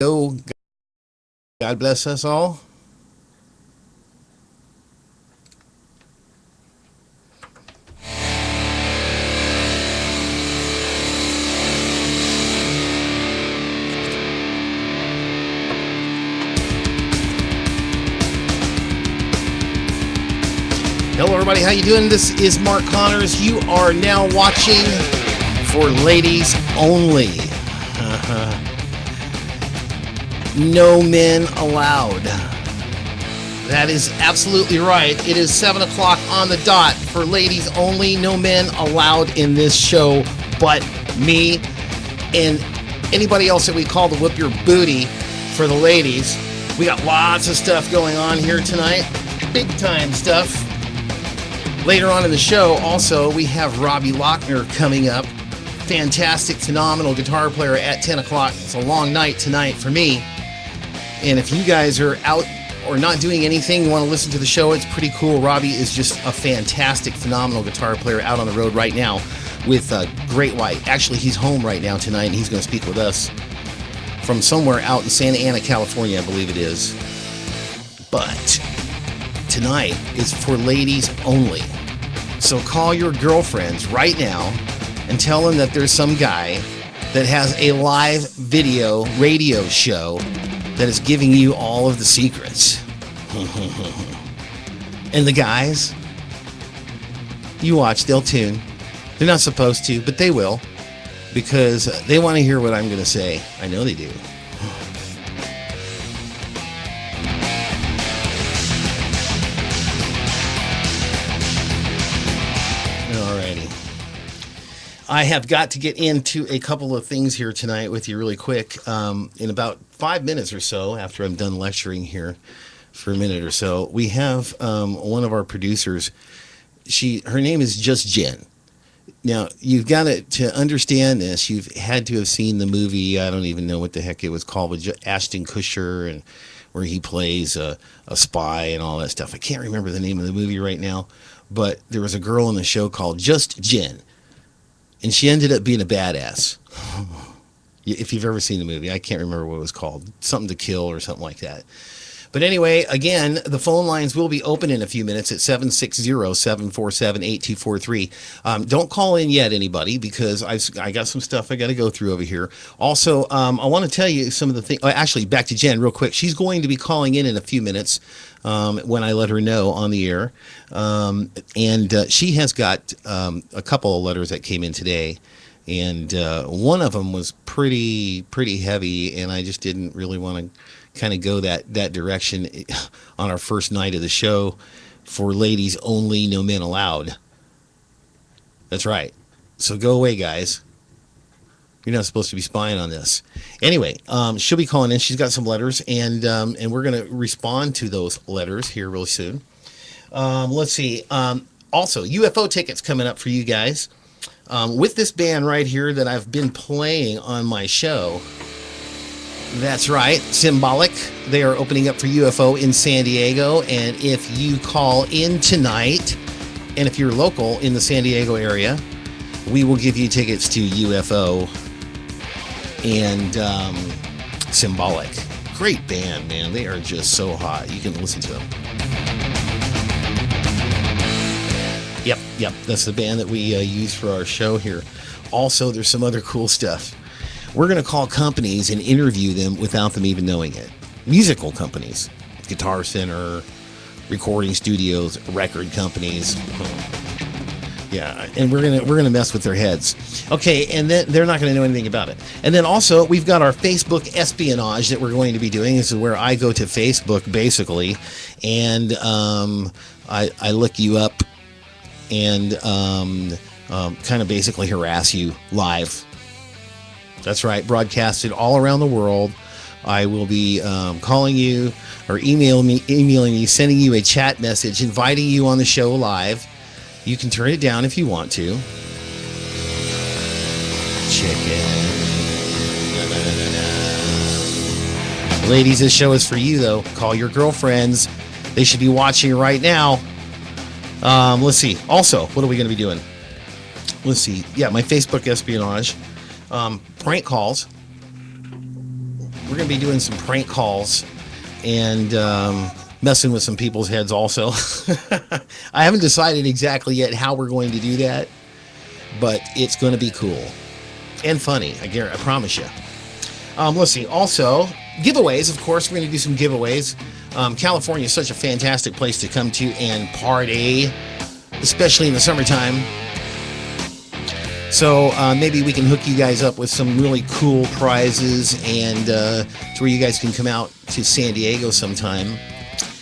Go. God bless us all. Hello, everybody. How you doing? This is Mark Connors. You are now watching for ladies only. No men allowed. That is absolutely right. It is 7 o'clock on the dot for ladies only. No men allowed in this show but me and anybody else that we call to whip your booty for the ladies. We got lots of stuff going on here tonight. Big time stuff. Later on in the show, also, we have Robbie Lochner coming up. Fantastic, phenomenal guitar player at 10 o'clock. It's a long night tonight for me. And if you guys are out or not doing anything, you want to listen to the show, it's pretty cool. Robbie is just a fantastic, phenomenal guitar player out on the road right now with Great White. Actually, he's home right now tonight, and he's going to speak with us from somewhere out in Santa Ana, California, I believe it is. But tonight is for ladies only. So call your girlfriends right now and tell them that there's some guy that has a live video radio show that is giving you all of the secrets. And the guys, you watch, they'll tune. They're not supposed to, but they will, because they want to hear what I'm going to say. I know they do. I have got to get into a couple of things here tonight with you really quick. In about 5 minutes or so, after I'm done lecturing here for a minute or so, we have one of our producers. Her name is Just Jen. Now, you've got to understand this. You've had to have seen the movie, I don't even know what the heck it was called, with Ashton Kutcher, and where he plays a spy and all that stuff. I can't remember the name of the movie right now, but there was a girl in the show called Just Jen. And she ended up being a badass. If you've ever seen the movie, I can't remember what it was called. Something to Kill or something like that. But anyway, again, the phone lines will be open in a few minutes at 760-747-8243. Don't call in yet, anybody, because I got some stuff I got to go through over here. Also, I want to tell you some of the things. Actually, back to Jen real quick. She's going to be calling in a few minutes when I let her know on the air. And she has got a couple of letters that came in today. And one of them was pretty heavy, and I just didn't really want to kind of go that direction on our first night of the show for ladies only, no men allowed. That's right. So go away, guys. You're not supposed to be spying on this. Anyway, she'll be calling in. She's got some letters, and we're going to respond to those letters here really soon. Let's see. Also, UFO tickets coming up for you guys. With this band right here that I've been playing on my show. That's right, Symbolic. They are opening up for UFO in San Diego, and if you call in tonight, and if you're local in the San Diego area, we will give you tickets to UFO and Symbolic. Great band, man. They are just so hot. You can listen to them. Yep. That's the band that we use for our show here. Also, there's some other cool stuff. We're going to call companies and interview them without them even knowing it. Musical companies, Guitar Center, recording studios, record companies. Yeah, and we're gonna mess with their heads. Okay, and then they're not going to know anything about it. And then also, we've got our Facebook espionage that we're going to be doing. This is where I go to Facebook, basically, and I look you up and kind of basically harass you live. That's right, broadcasted all around the world. I will be calling you or emailing me, sending you a chat message, inviting you on the show live. You can turn it down if you want to. Chicken. Ladies, this show is for you, though. Call your girlfriends. They should be watching right now. Let's see. Also, what are we going to be doing? Let's see. Yeah, my Facebook espionage. Prank calls. We're we're going to be doing some prank calls and messing with some people's heads also. I haven't decided exactly yet how we're going to do that, but it's going to be cool and funny. I promise you. Let's see. Also, giveaways. Of course, we're going to do some giveaways. California is such a fantastic place to come to and party, especially in the summertime. So maybe we can hook you guys up with some really cool prizes, and to where you guys can come out to San Diego sometime,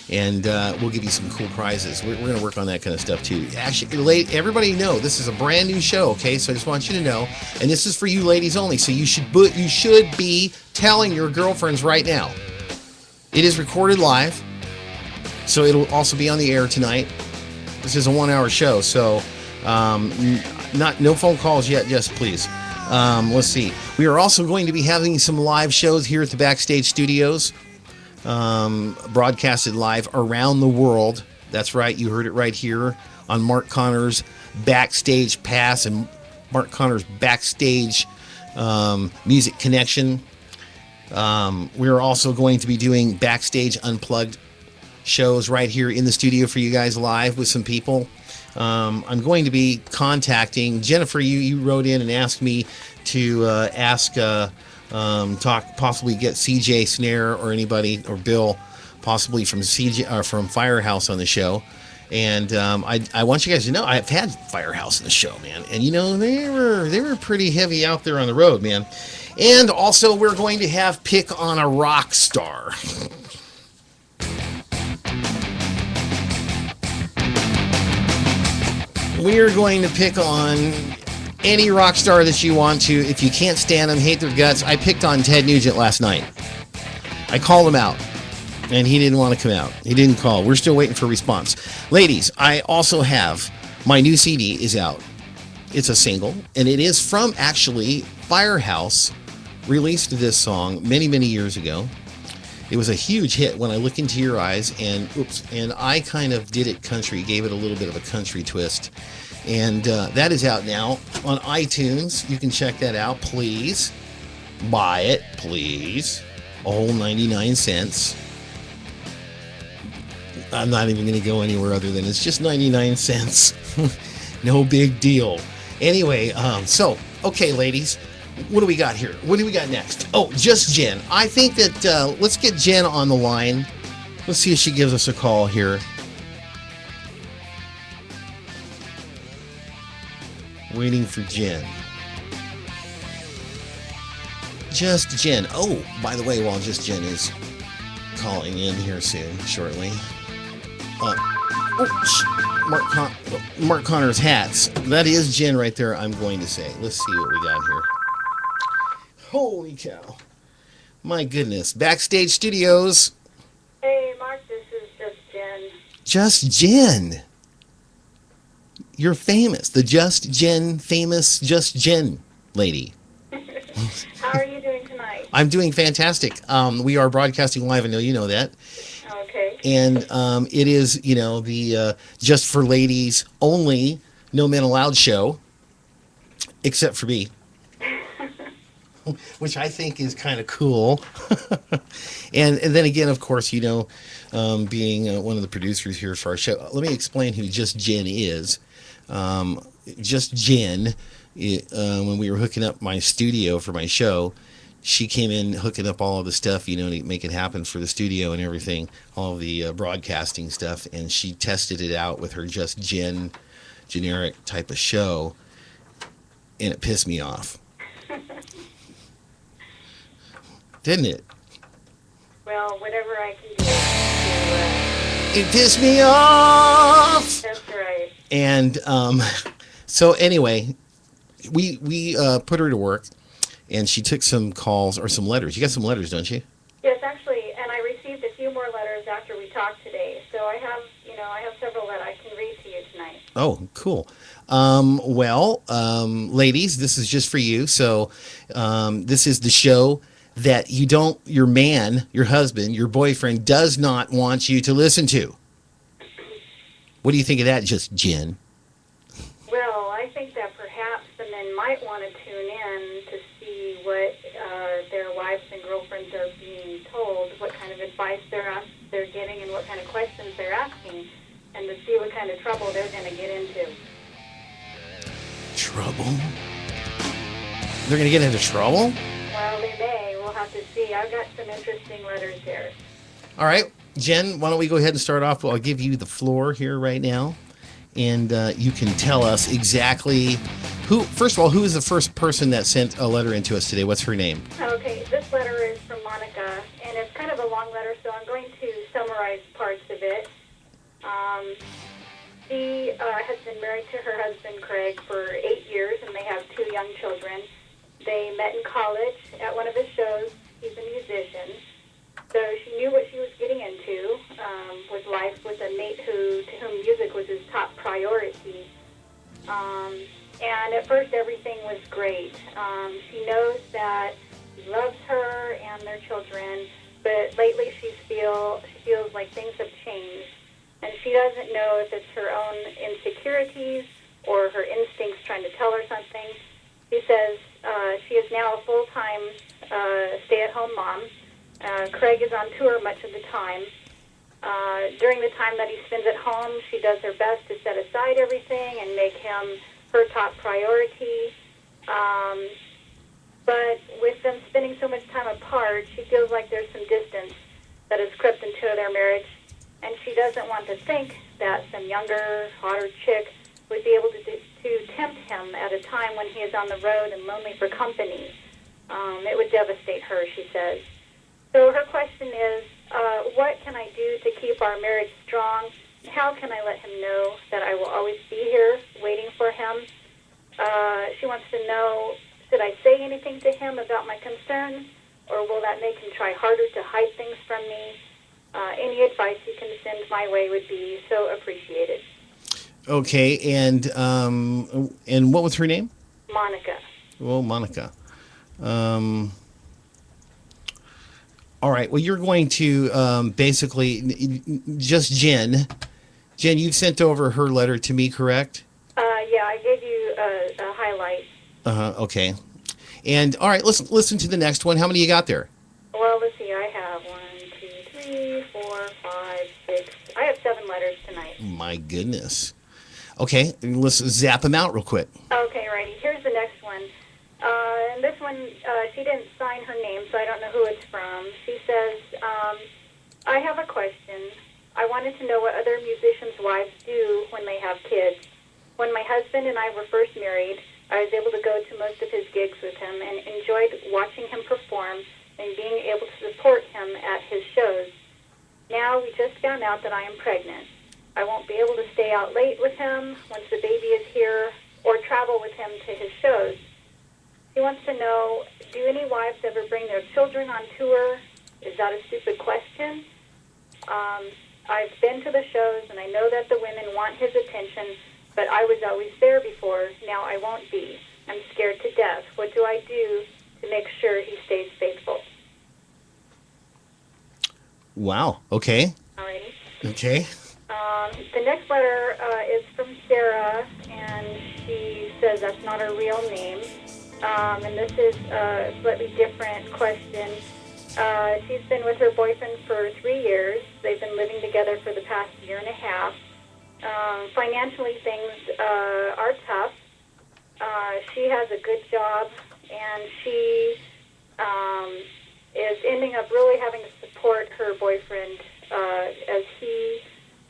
and we'll give you some cool prizes. We're going to work on that kind of stuff too. Actually, everybody know this is a brand new show, okay? So I just want you to know, and this is for you ladies only. So you should be telling your girlfriends right now. It is recorded live, so it'll also be on the air tonight. This is a 1-hour show, so no phone calls yet, just please. Let's see. We are also going to be having some live shows here at the Backstage Studios, broadcasted live around the world. That's right, you heard it right here on Mark Connor's Backstage Pass and Mark Connor's Backstage Music Connection. We're also going to be doing Backstage Unplugged shows right here in the studio for you guys live with some people. I'm going to be contacting Jennifer. You wrote in and asked me to possibly get CJ Snare or anybody or Bill, possibly from from Firehouse on the show. And I want you guys to know I've had Firehouse on the show, man, and they were pretty heavy out there on the road, man. And also we're going to have Pick on a Rock Star. We're going to pick on any rock star that you want to. If you can't stand them, hate their guts. I picked on Ted Nugent last night. I called him out, and he didn't want to come out. He didn't call. We're still waiting for a response. Ladies, I also have my new CD is out. It's a single, and it is from actually Firehouse. Released this song many, many years ago. It was a huge hit, When I Look Into Your Eyes, and I kind of did it country, gave it a little bit of a country twist. And that is out now on iTunes. You can check that out, please. Buy it, please. A whole 99 cents. I'm not even going to go anywhere other than it's just 99 cents. No big deal. Anyway, okay, ladies. What do we got here? What do we got next? Oh, just Jen. I think that let's get Jen on the line. Let's see if she gives us a call here. Waiting for Jen. Just Jen. Oh, by the way, while Just Jen is calling in here shortly. Mark Connor's hats. That is Jen right there, I'm going to say. Let's see what we got here. Holy cow. My goodness. Backstage Studios. Hey, Mark, this is Just Jen. Just Jen. You're famous. The famous Just Jen lady. How are you doing tonight? I'm doing fantastic. We are broadcasting live. I know you know that. Okay. And it is, the Just for Ladies Only, No Men Allowed show, except for me. Which I think is kind of cool. and then again, of course, being one of the producers here for our show, let me explain who Just Jen is. Just Jen, when we were hooking up my studio for my show, she came in hooking up all of the stuff, to make it happen for the studio and everything, all of the broadcasting stuff, and she tested it out with her Just Jen generic type of show, and it pissed me off. Didn't it? Well, whatever I can do it pissed me off. That's right. And so anyway, we put her to work, and she took some calls or some letters. You got some letters, don't you? Yes, actually, and I received a few more letters after we talked today. So I have several that I can read to you tonight. Oh, cool. Ladies, this is just for you. So this is the show that your man, your husband, your boyfriend does not want you to listen to. What do you think of that, Just Jen? Well, I think that perhaps the men might want to tune in to see what their wives and girlfriends are being told what kind of advice they're getting and what kind of questions they're asking, and to see what kind of trouble they're going to get into. Trouble? They're going to get into trouble? Well, they may. We'll have to see. I've got some interesting letters here. All right, Jen, why don't we go ahead and start off? Well, I'll give you the floor here right now, and you can tell us exactly who. First of all, who is the first person that sent a letter into us today? What's her name? Okay, this letter is from Monica, and it's kind of a long letter, so I'm going to summarize parts of it. She has been married to her husband, Craig, for 8 years, and they have 2 young children. They met in college at one of his shows. He's a musician. So she knew what she was getting into with life with a mate to whom music was his top priority. And at first everything was great. She knows that he loves her and their children, but lately she feels like things have changed. And she doesn't know if it's her own insecurities or her instincts trying to tell her something. She says she is now a full-time stay-at-home mom. Craig is on tour much of the time. During the time that he spends at home, she does her best to set aside everything and make him her top priority. But with them spending so much time apart, she feels like there's some distance that has crept into their marriage, and she doesn't want to think that some younger, hotter chick would be able to tempt him at a time when he is on the road and lonely for company. It would devastate her, she says. So her question is, what can I do to keep our marriage strong? How can I let him know that I will always be here waiting for him? She wants to know, should I say anything to him about my concerns, or will that make him try harder to hide things from me? Any advice you can send my way would be so appreciated. Okay, and what was her name? Monica. Well, Monica. All right. Well, you're going to basically just Jen. Jen, you've sent over her letter to me, correct? Yeah, I gave you a highlight. Okay. And all right, let's listen to the next one. How many you got there? Well, let's see. I have 1, 2, 3, 4, 5, 6. I have 7 letters tonight. My goodness. Okay, let's zap them out real quick. Okay, righty. Here's the next one. And this one, she didn't sign her name, so I don't know who it's from. She says, I have a question. I wanted to know what other musicians' wives do when they have kids. When my husband and I were first married, I was able to go to most of his gigs with him and enjoyed watching him perform and being able to support him at his shows. Now we just found out that I am pregnant. I won't be able to stay out late with him once the baby is here or travel with him to his shows. He wants to know, do any wives ever bring their children on tour? Is that a stupid question? I've been to the shows, and I know that the women want his attention, but I was always there before. Now I won't be. I'm scared to death. What do I do to make sure he stays faithful? Wow. Okay. Alrighty. Okay. The next letter is from Sarah, and she says that's not her real name. And this is a slightly different question. She's been with her boyfriend for 3 years. They've been living together for the past year and a half. Financially, things are tough. She has a good job, and she is ending up really having to support her boyfriend as he,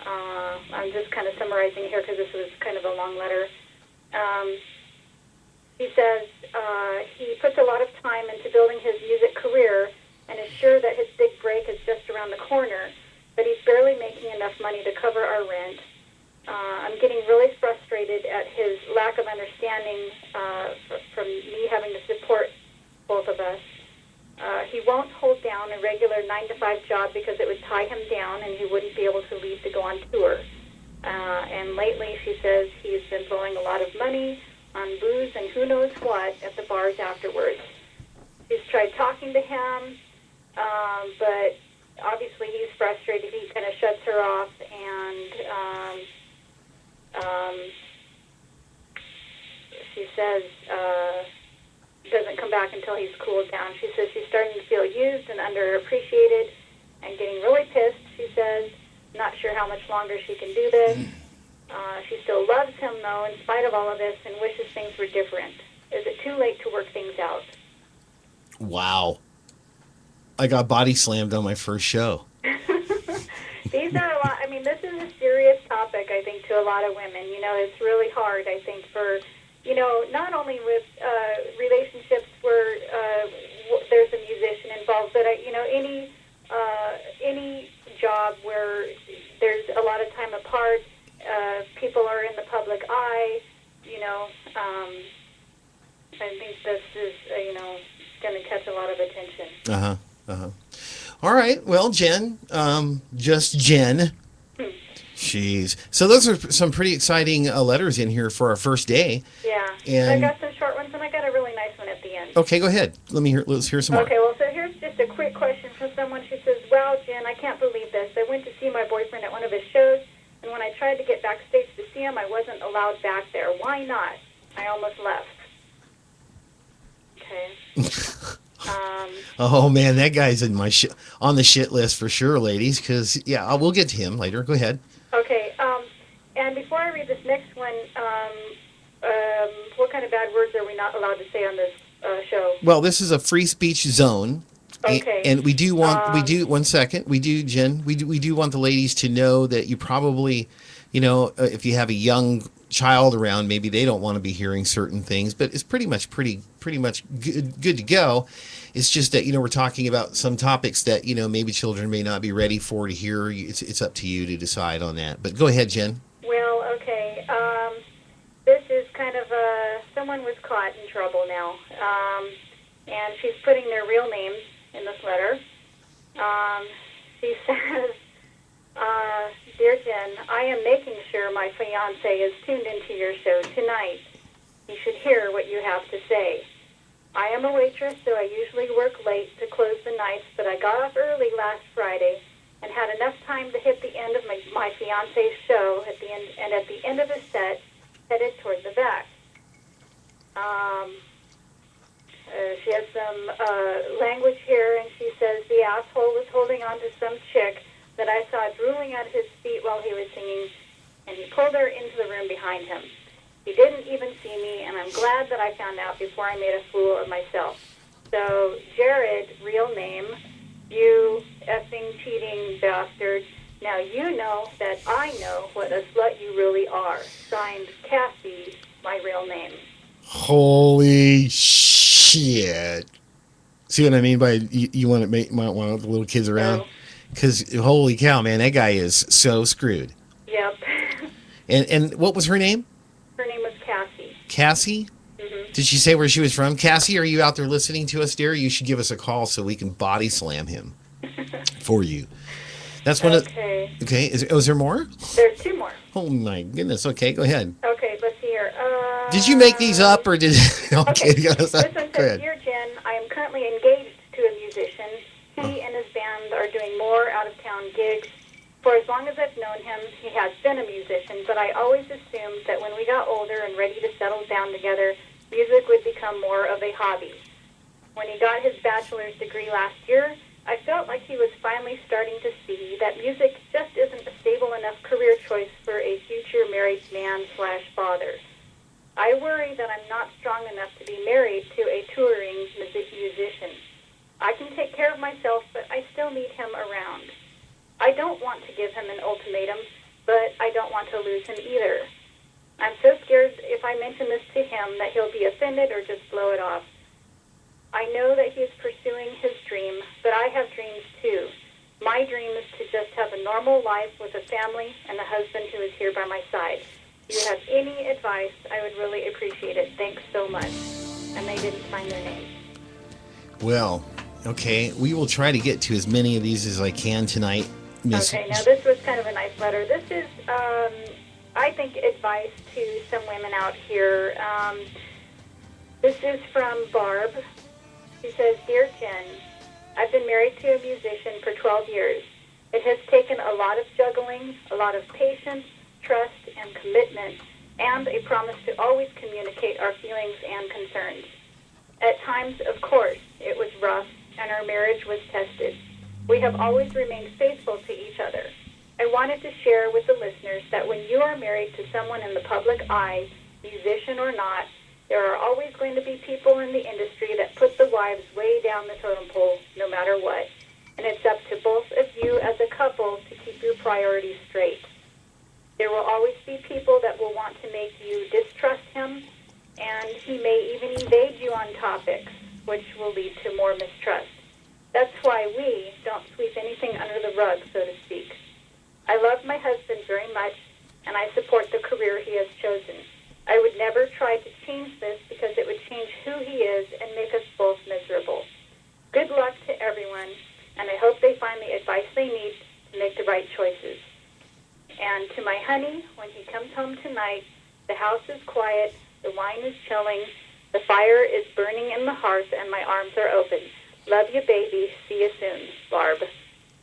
I'm just kind of summarizing here because this was kind of a long letter. He says he puts a lot of time into building his music career and is sure that his big break is just around the corner, but he's barely making enough money to cover our rent. I'm getting really frustrated at his lack of understanding from me having to support both of us. He won't hold down a regular 9-to-5 job because it would tie him down and he wouldn't be able to leave to go on tour. And lately, she says he's been blowing a lot of money on booze and who knows what at the bars afterwards. She's tried talking to him, but obviously he's frustrated. He kind of shuts her off, and she says doesn't come back until he's cooled down. She says she's starting to feel used and underappreciated and getting really pissed, she says. Not sure how much longer she can do this. She still loves him, though, in spite of all of this, and wishes things were different. Is it too late to work things out? Wow. I got body slammed on my first show. These are a lot. I mean, this is a serious topic, I think, to a lot of women. You know, it's really hard, I think, for, you know, not only with relationships where there's a musician involved, but, you know, any job where there's a lot of time apart, people are in the public eye, you know, I think this is, you know, going to catch a lot of attention. Uh-huh. Uh-huh. All right. Well, Jen, just Jen. Jeez. So those are some pretty exciting letters in here for our first day. Yeah. And I got some short ones, and I got a really nice one at the end. okay, go ahead. Let's hear some more. Okay, well, so here's just a quick question from someone. She says, wow, Jen, I can't believe this. I went to see my boyfriend at one of his shows, and when I tried to get backstage to see him, I wasn't allowed back there. Why not? I almost left. Okay. Oh man, that guy's in my on the shit list for sure, ladies. Because yeah, we'll get to him later. Go ahead. Okay. And before I read this next one, what kind of bad words are we not allowed to say on this show? Well, this is a free speech zone. Okay. And we do want Jen, we do want the ladies to know that you probably, you know, if you have a young child around, maybe they don't want to be hearing certain things, but it's pretty much good to go. It's just that, you know, we're talking about some topics that, you know, maybe children may not be ready for to hear. It's up to you to decide on that. But go ahead, Jen. Well, okay. This is kind of someone was caught in trouble now, and she's putting their real names in this letter. She says, Dear Jen, I am making sure my fiance is tuned into your show tonight. You should hear what you have to say. I am a waitress, so I usually work late to close the nights, but I got off early last Friday and had enough time to hit the end of my fiance's show at the end of his set, headed toward the back. She has some language here, and she says the asshole was holding on to some chick that I saw drooling at his feet while he was singing, and he pulled her into the room behind him. He didn't even see me, and I'm glad that I found out before I made a fool of myself. So, Jared, real name, you effing cheating bastard. Now you know that I know what a slut you really are. Signed, Cassie, my real name. Holy shit! See what I mean by you want to might want the little kids around? Because holy cow, man, that guy is so screwed. Yep. And what was her name? Her name was Cassie. Cassie? Mm-hmm. Did she say where she was from? Cassie, are you out there listening to us, dear? You should give us a call so we can body slam him for you. That's one Okay. Okay. Was there more? There's two more. Oh my goodness. Okay, go ahead. Okay, let's see here. Did you make these up or did? Okay. Go This one ahead. says, Dear Jen, I am currently engaged to a musician. He and his band are doing more out-of-town gigs. For as long as I've known him, he has been a musician, but I always assumed that when we got older and ready to settle down together, music would become more of a hobby. When he got his bachelor's degree last year, I felt like he was finally starting to see that music just isn't a stable enough career choice for a future married man/father. I worry that I'm not strong enough to be married to a touring musician. I can take care of myself, but I still need him around. I don't want to give him an ultimatum, but I don't want to lose him either. I'm so scared if I mention this to him that he'll be offended or just blow it off. I know that he is pursuing his dream, but I have dreams too. My dream is to just have a normal life with a family and a husband who is here by my side. If you have any advice, I would really appreciate it. Thanks so much. And they didn't sign their names. Well, okay. We will try to get to as many of these as I can tonight, Miss. Okay, now this was kind of a nice letter. This is, I think, advice to some women out here. This is from Barb. She says, Dear Jen, I've been married to a musician for 12 years. It has taken a lot of juggling, a lot of patience, trust, and commitment, and a promise to always communicate our feelings and concerns. At times, of course, it was rough and our marriage was tested. We have always remained faithful to each other. I wanted to share with the listeners that when you are married to someone in the public eye, musician or not, there are always going to be people in the industry that put the wives way down the totem pole, no matter what. And it's up to both of you as a couple to keep your priorities straight. There will always be people that will want to make you distrust him, and he may even evade you on topics, which will lead to more mistrust. That's why we don't sweep anything under the rug, so to speak. I love my husband very much, and I support the career he has chosen. I would never try to change this because it would change who he is and make us both miserable. Good luck to everyone, and I hope they find the advice they need to make the right choices. And to my honey, when he comes home tonight, the house is quiet, the wine is chilling, the fire is burning in the hearth, and my arms are open. Love you, baby. See you soon, Barb.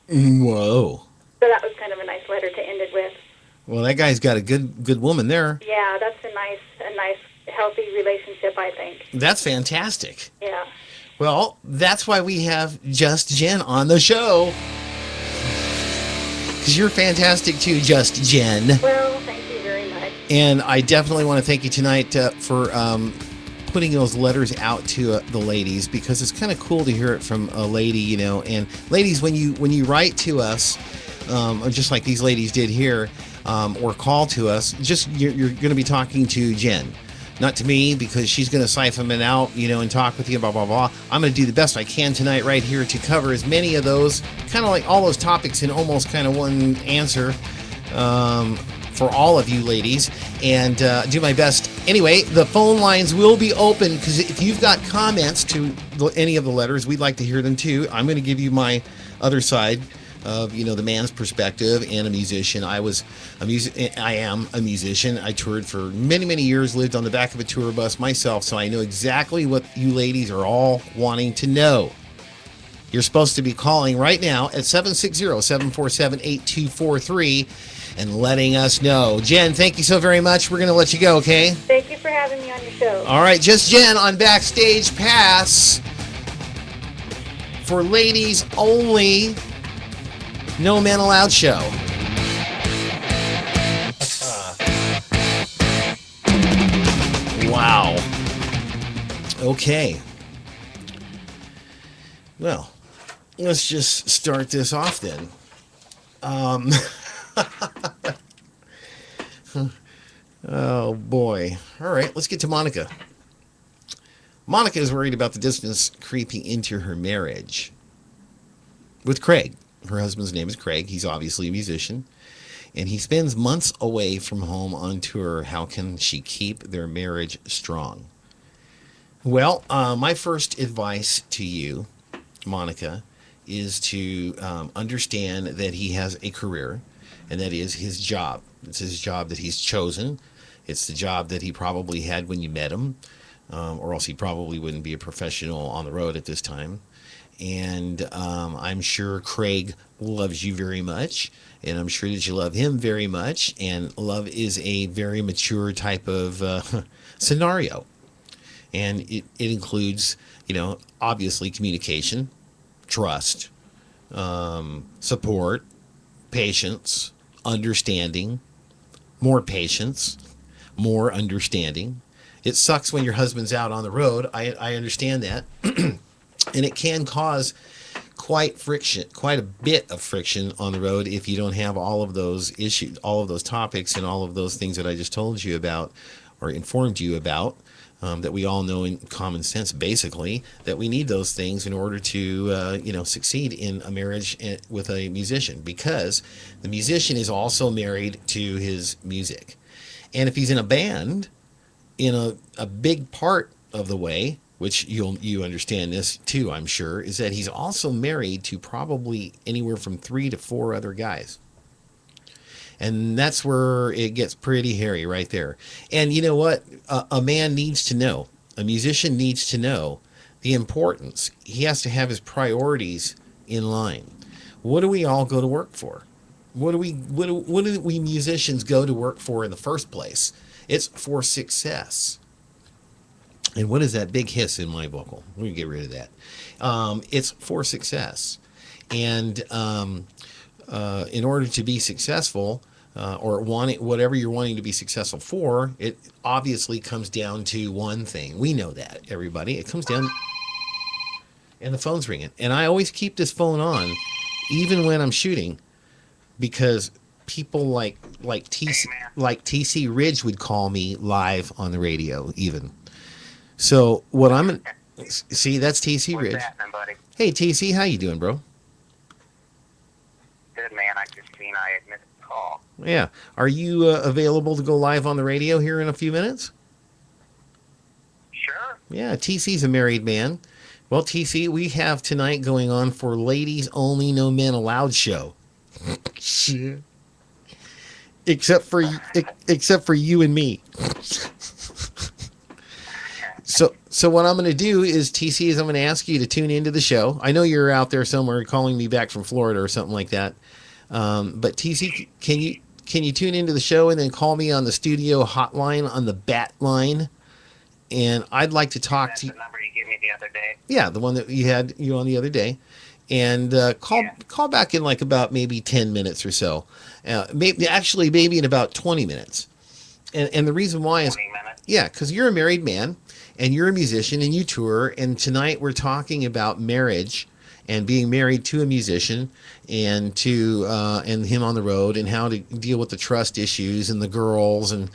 Whoa. So that was kind of a nice letter to end it with. Well, that guy's got a good woman there. Yeah, that's a nice, healthy relationship, I think. That's fantastic. Yeah. Well, that's why we have Just Jen on the show. Because you're fantastic too, Just Jen. Well, thank you very much. And I definitely want to thank you tonight for putting those letters out to the ladies, because it's kind of cool to hear it from a lady, you know. And ladies, when you write to us, just like these ladies did here, or call to us, just you're going to be talking to Jen, not to me, because she's going to siphon it out, you know, and talk with you, blah, blah, blah. I'm going to do the best I can tonight right here to cover as many of those, kind of like all those topics in almost kind of one answer for all of you ladies, and do my best. Anyway, the phone lines will be open, because if you've got comments to any of the letters, we'd like to hear them too. I'm going to give you my other side of, you know, the man's perspective and a musician. I am a musician. I toured for many years, lived on the back of a tour bus myself, so I know exactly what you ladies are all wanting to know. You're supposed to be calling right now at 760-747-8243 and letting us know. Jen, thank you so very much. We're going to let you go, okay? Thank you for having me on your show. All right, Just Jen on Backstage Pass for ladies only. No Men Allowed show. Wow. Okay. Well, let's just start this off then. Oh boy. All right, let's get to Monica. Monica is worried about the distance creeping into her marriage with Craig. Her husband's name is Craig. He's obviously a musician, and he spends months away from home on tour. How can she keep their marriage strong? Well, my first advice to you, Monica, is to understand that he has a career, and that is his job. It's his job that he's chosen. It's the job that he probably had when you met him, or else he probably wouldn't be a professional on the road at this time. And I'm sure Craig loves you very much, and I'm sure that you love him very much, and love is a very mature type of scenario. And it includes, you know, obviously communication, trust, support, patience, understanding, more patience, more understanding. It sucks when your husband's out on the road. I understand that. And it can cause quite a bit of friction on the road if you don't have all of those issues, all of those topics, and all of those things that I just told you about or informed you about, that we all know in common sense, basically, that we need those things in order to, succeed in a marriage with a musician, because the musician is also married to his music. And if he's in a band, in a big part of the way, which you understand this too, I'm sure, is that he's also married to probably anywhere from 3 to 4 other guys. And that's where it gets pretty hairy right there. And you know what? A man needs to know, a musician needs to know the importance. He has to have his priorities in line. What do we all go to work for? What do we musicians go to work for in the first place? It's for success. And what is that big hiss in my vocal? We're going to get rid of that. It's for success. And in order to be successful, or wanting whatever you're wanting to be successful for, it obviously comes down to one thing. We know that, everybody. It comes down, and the phone's ringing. And I always keep this phone on, even when I'm shooting, because people like TC Ridge would call me live on the radio, even. So what I'm see, that's TC Ridge. What's happening, buddy? Hey TC, how you doing, bro? Good, man. I just seen I had missed a call. Yeah. Are you available to go live on the radio here in a few minutes? Sure. Yeah, TC's a married man. Well, TC, we have tonight going on for Ladies Only No Men Allowed show. except for you and me. So what I'm going to do is, TC, is I'm going to ask you to tune into the show. I know you're out there somewhere calling me back from Florida or something like that. But TC, can you tune into the show and then call me on the studio hotline on the bat line? And I'd like to talk That's to you. the number you gave me the other day. Yeah, the one that you had you on the other day. And call back in like about maybe 10 minutes or so. Maybe in about 20 minutes. And the reason why is, 20 minutes. yeah, because you're a married man and you're a musician and you tour. And tonight we're talking about marriage and being married to a musician and and him on the road and how to deal with the trust issues and the girls and,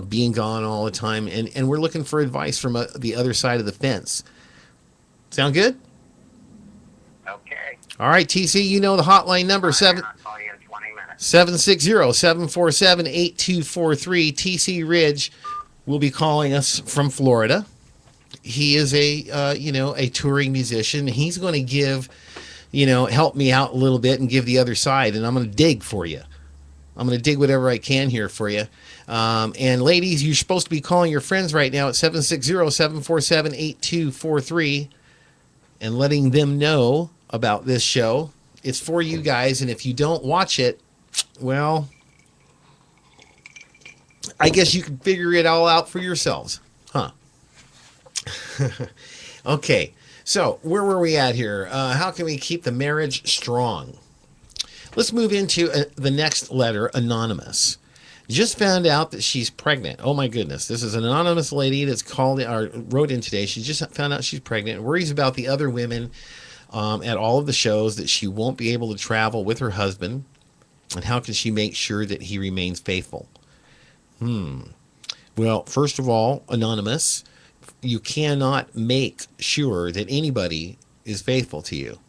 being gone all the time. And we're looking for advice from the other side of the fence. Sound good? Okay. All right, TC, you know the hotline number, I'll call you in 20 minutes. 760-747-8243. TC Ridge will be calling us from Florida. He is a touring musician. He's going to give, help me out a little bit and give the other side, and I'm going to dig for you. I'm going to dig whatever I can here for you. And ladies, you're supposed to be calling your friends right now at 760-747-8243 and letting them know about this show. It's for you guys, and if you don't watch it, well, I guess you can figure it all out for yourselves, huh? Okay, so where were we at here? How can we keep the marriage strong? Let's move into the next letter, Anonymous. Just found out that she's pregnant. Oh my goodness. This is an anonymous lady that's wrote in today. She just found out she's pregnant and worries about the other women at all of the shows, that she won't be able to travel with her husband. And how can she make sure that he remains faithful? Well, first of all, Anonymous, you cannot make sure that anybody is faithful to you.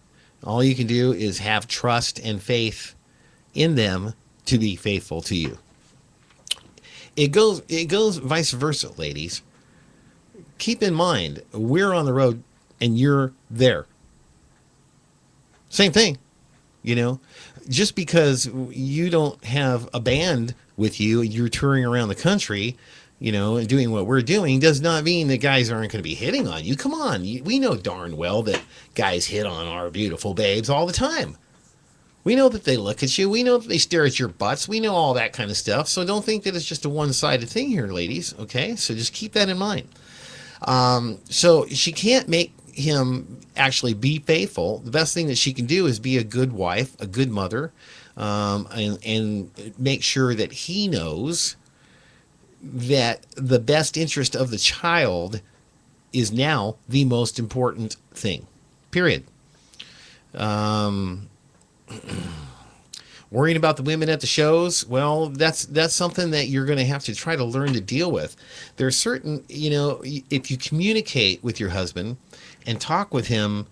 All you can do is have trust and faith in them to be faithful to you. It goes vice versa, ladies. Keep in mind, we're on the road and you're there. Same thing, just because you don't have a band with you, you're touring around the country, and doing what we're doing, does not mean that guys aren't going to be hitting on you. Come on. We know darn well that guys hit on our beautiful babes all the time. We know that they look at you. We know that they stare at your butts. We know all that kind of stuff. So don't think that it's just a one-sided thing here, ladies. Okay? So just keep that in mind. So she can't make him actually be faithful. The best thing that she can do is be a good wife, a good mother, and make sure that he knows that the best interest of the child is now the most important thing. Period. Worrying about the women at the shows, well, that's something that you're going to have to try to learn to deal with. There's certain, if you communicate with your husband and talk with him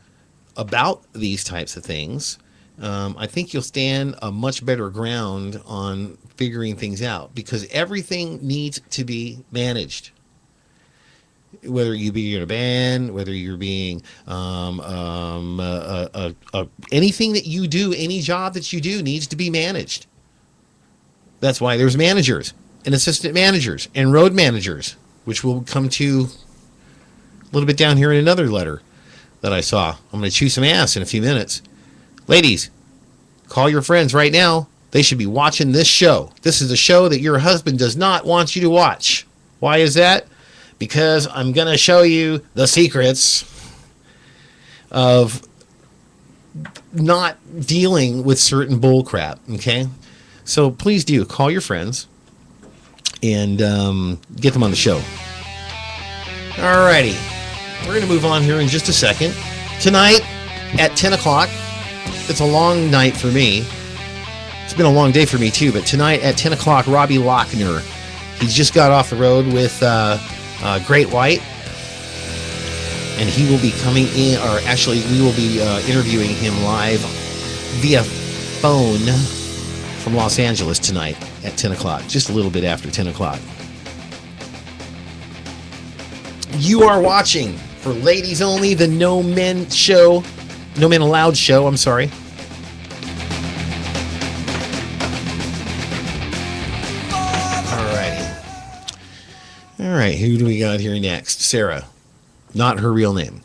about these types of things, I think you'll stand a much better ground on figuring things out, because everything needs to be managed. Whether you be in a band, whether you're being anything that you do, any job that you do needs to be managed. That's why there's managers and assistant managers and road managers, which we'll come to a little bit down here in another letter that I saw. I'm going to chew some ass in a few minutes. Ladies, call your friends right now. They should be watching this show. This is a show that your husband does not want you to watch. Why is that? because I'm going to show you the secrets of not dealing with certain bull crap. Okay, so please do call your friends and get them on the show. Alrighty, we're going to move on here in just a second. Tonight at 10 o'clock, it's a long night for me. It's been a long day for me too, but tonight at 10 o'clock, Robbie Lochner, he's just got off the road with Great White, and he will be coming in, or actually we will be interviewing him live via phone from Los Angeles tonight at 10 o'clock, just a little bit after 10 o'clock. You are watching for Ladies Only, the No Men Show, No Men Allowed show, I'm sorry. All right, who do we got here next? Sarah. Not her real name.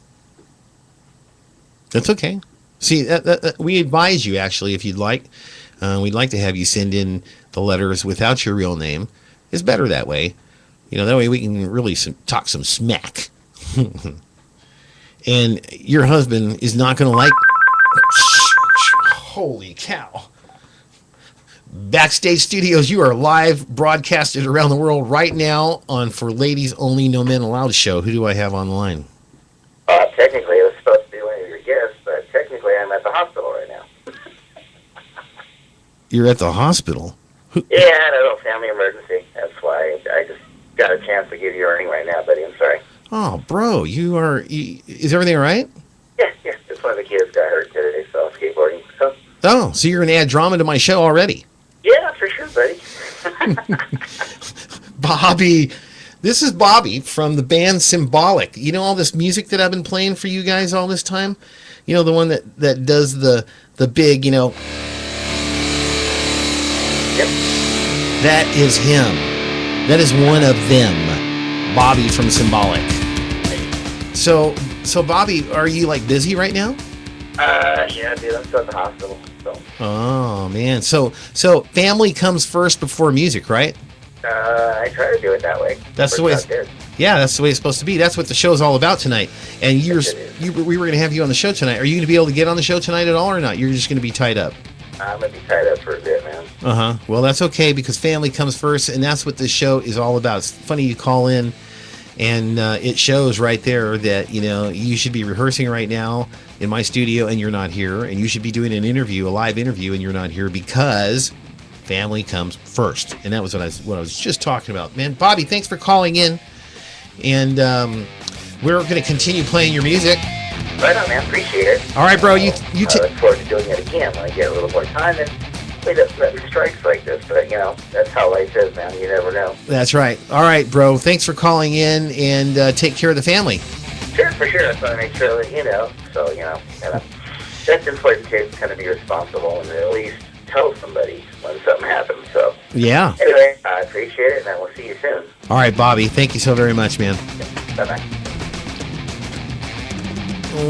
That's okay. See, we advise you, actually, if you'd like. We'd like to have you send in the letters without your real name. It's better that way. That way we can really talk some smack. And your husband is not going to like... Holy cow. Backstage Studios, you are live broadcasted around the world right now on For Ladies Only, No Men Allowed show. Who do I have on the line? Technically, it was supposed to be one of your guests, but technically I'm at the hospital right now. You're at the hospital? Yeah, I had a little family emergency. That's why I just got a chance to give you a ring right now, buddy. I'm sorry. Oh, bro, is everything all right? Yeah, just one of the kids got hurt today, so skateboarding. So you're going to add drama to my show already? Yeah, for sure, buddy. Bobby. This is Bobby from the band Symbolic. You know all this music that I've been playing for you guys all this time? The one that does the big, Yep. That is him. That is one of them. Bobby from Symbolic. So Bobby, are you busy right now? Yeah, dude, I'm still at the hospital. So. Oh man, so family comes first before music, right? I try to do it that way. That's the way. That's the way it's supposed to be. That's what the show's all about tonight. And we were going to have you on the show tonight. Are you going to be able to get on the show tonight at all, or not? You're just going to be tied up. I'm going to be tied up for a bit, man. Well, that's okay because family comes first, and that's what this show is all about. It's funny you call in, and it shows right there that you should be rehearsing right now in my studio, and you're not here, and you should be doing a live interview, and you're not here because family comes first. And that was what I was just talking about. Man, Bobby, thanks for calling in. And we're going to continue playing your music. Right on, man. Appreciate it. All right, bro. I look forward to doing it again when I get a little more time and let me strikes like this. But, that's how life is, man. You never know. That's right. All right, bro. Thanks for calling in, and take care of the family. Sure, for sure. That's why I make sure that, So, and that's important, too, to kind of be responsible and at least tell somebody when something happens. So yeah. Anyway, I appreciate it, and we'll see you soon. All right, Bobby. Thank you so very much, man. Bye-bye.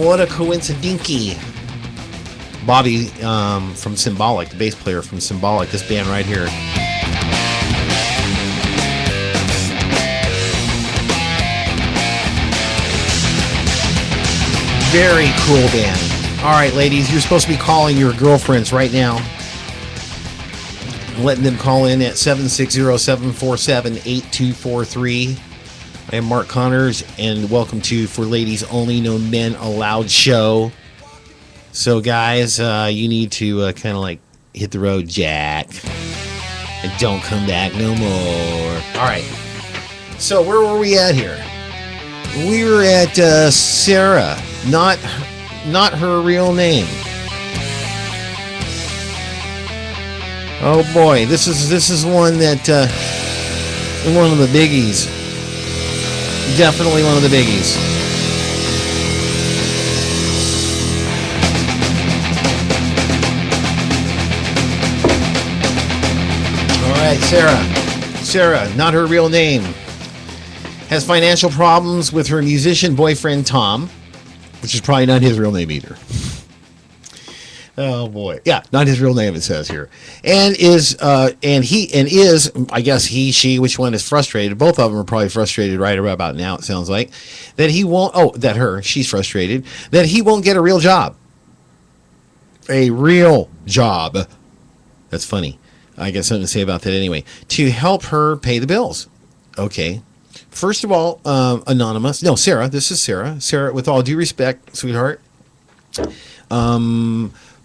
What a coincidinky. Bobby from Symbolic, the bass player from Symbolic, this band right here. Very cool band. All right, ladies, you're supposed to be calling your girlfriends right now. Letting them call in at 760-747-8243. I am Mark Connors, and welcome to For Ladies Only, No Men Allowed show. So, guys, you need to kind of hit the road, Jack, and don't come back no more. All right. So, where were we at here? We were at Sarah, not her real name. Oh boy, this is one that one of the biggies. Definitely one of the biggies. All right, Sarah, not her real name, has financial problems with her musician boyfriend Tom, which is probably not his real name either. Oh boy. Yeah, not his real name, it says here. And is I guess he, she, which one is frustrated? Both of them are probably frustrated right about now, it sounds like. That he won't she's frustrated, that he won't get a real job. A real job. That's funny. I got something to say about that anyway. To help her pay the bills. Okay. First of all, anonymous. No, Sarah. This is Sarah. Sarah, with all due respect, sweetheart.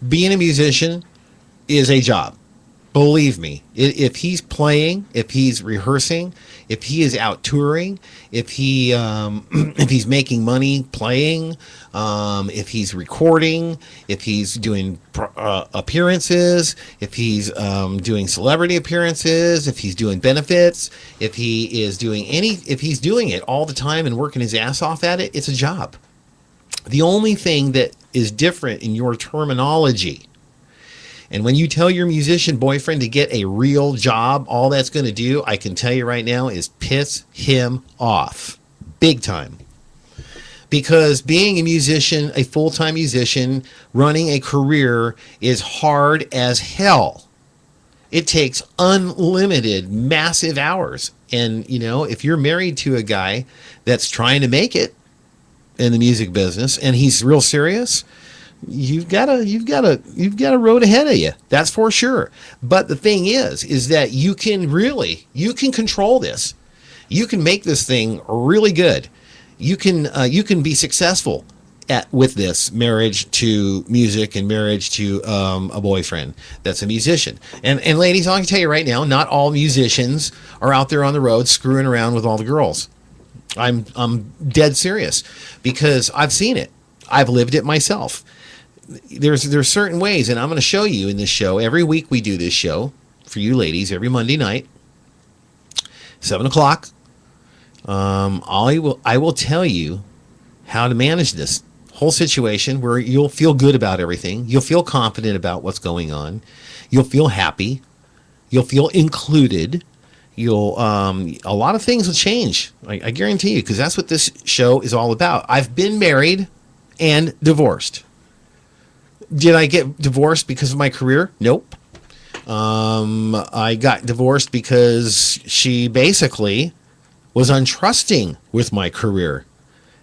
Being a musician is a job. Believe me. If he's playing, if he's rehearsing, if he is out touring, if he's making money playing, if he's recording, if he's doing appearances, if he's doing celebrity appearances, if he's doing benefits, if he's doing it all the time and working his ass off at it, it's a job. The only thing that is different in your terminology, and when you tell your musician boyfriend to get a real job, all that's going to do, I can tell you right now, is piss him off. Big time. Because being a musician, a full-time musician, running a career is hard as hell. It takes unlimited, massive hours. And, if you're married to a guy that's trying to make it in the music business and he's real serious, you've got a road ahead of you. That's for sure. But the thing is that you can control this. You can make this thing really good. You can be successful with this marriage to music and marriage to a boyfriend that's a musician. And ladies, I can tell you right now, not all musicians are out there on the road screwing around with all the girls. I'm dead serious, because I've seen it. I've lived it myself. There's certain ways, and I'm going to show you in this show. Every week we do this show for you ladies every Monday night, 7:00. I will tell you how to manage this whole situation where you'll feel good about everything. You'll feel confident about what's going on. You'll feel happy. You'll feel included. A lot of things will change. I guarantee you, because that's what this show is all about. I've been married and divorced. Did I get divorced because of my career? Nope. I got divorced because she basically was untrusting with my career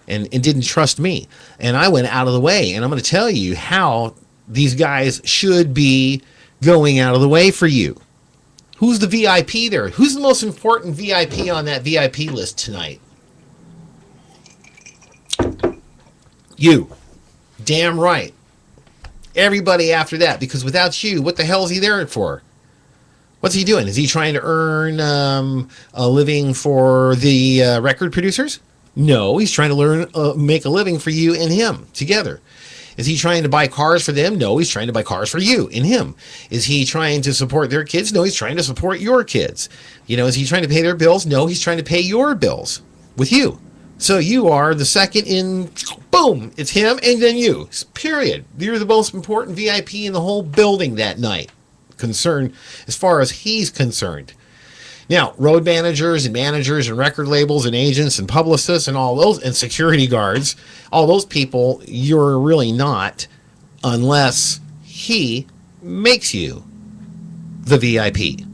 and didn't trust me. And I went out of the way. And I'm going to tell you how these guys should be going out of the way for you. Who's the VIP there? Who's the most important VIP on that VIP list tonight? You. Damn right. Everybody after that, because without you, what the hell is he there for? What's he doing? Is he trying to earn a living for the record producers? No, he's trying to make a living for you and him together. Is he trying to buy cars for them? No, he's trying to buy cars for you and him. Is he trying to support their kids? No, he's trying to support your kids. Is he trying to pay their bills? No, he's trying to pay your bills with you. So you are the second in, boom, it's him and then you, period. You're the most important VIP in the whole building that night, concerned as far as he's concerned. Now, road managers and record labels and agents and publicists and all those, and security guards, all those people, you're really not, unless he makes you the VIP.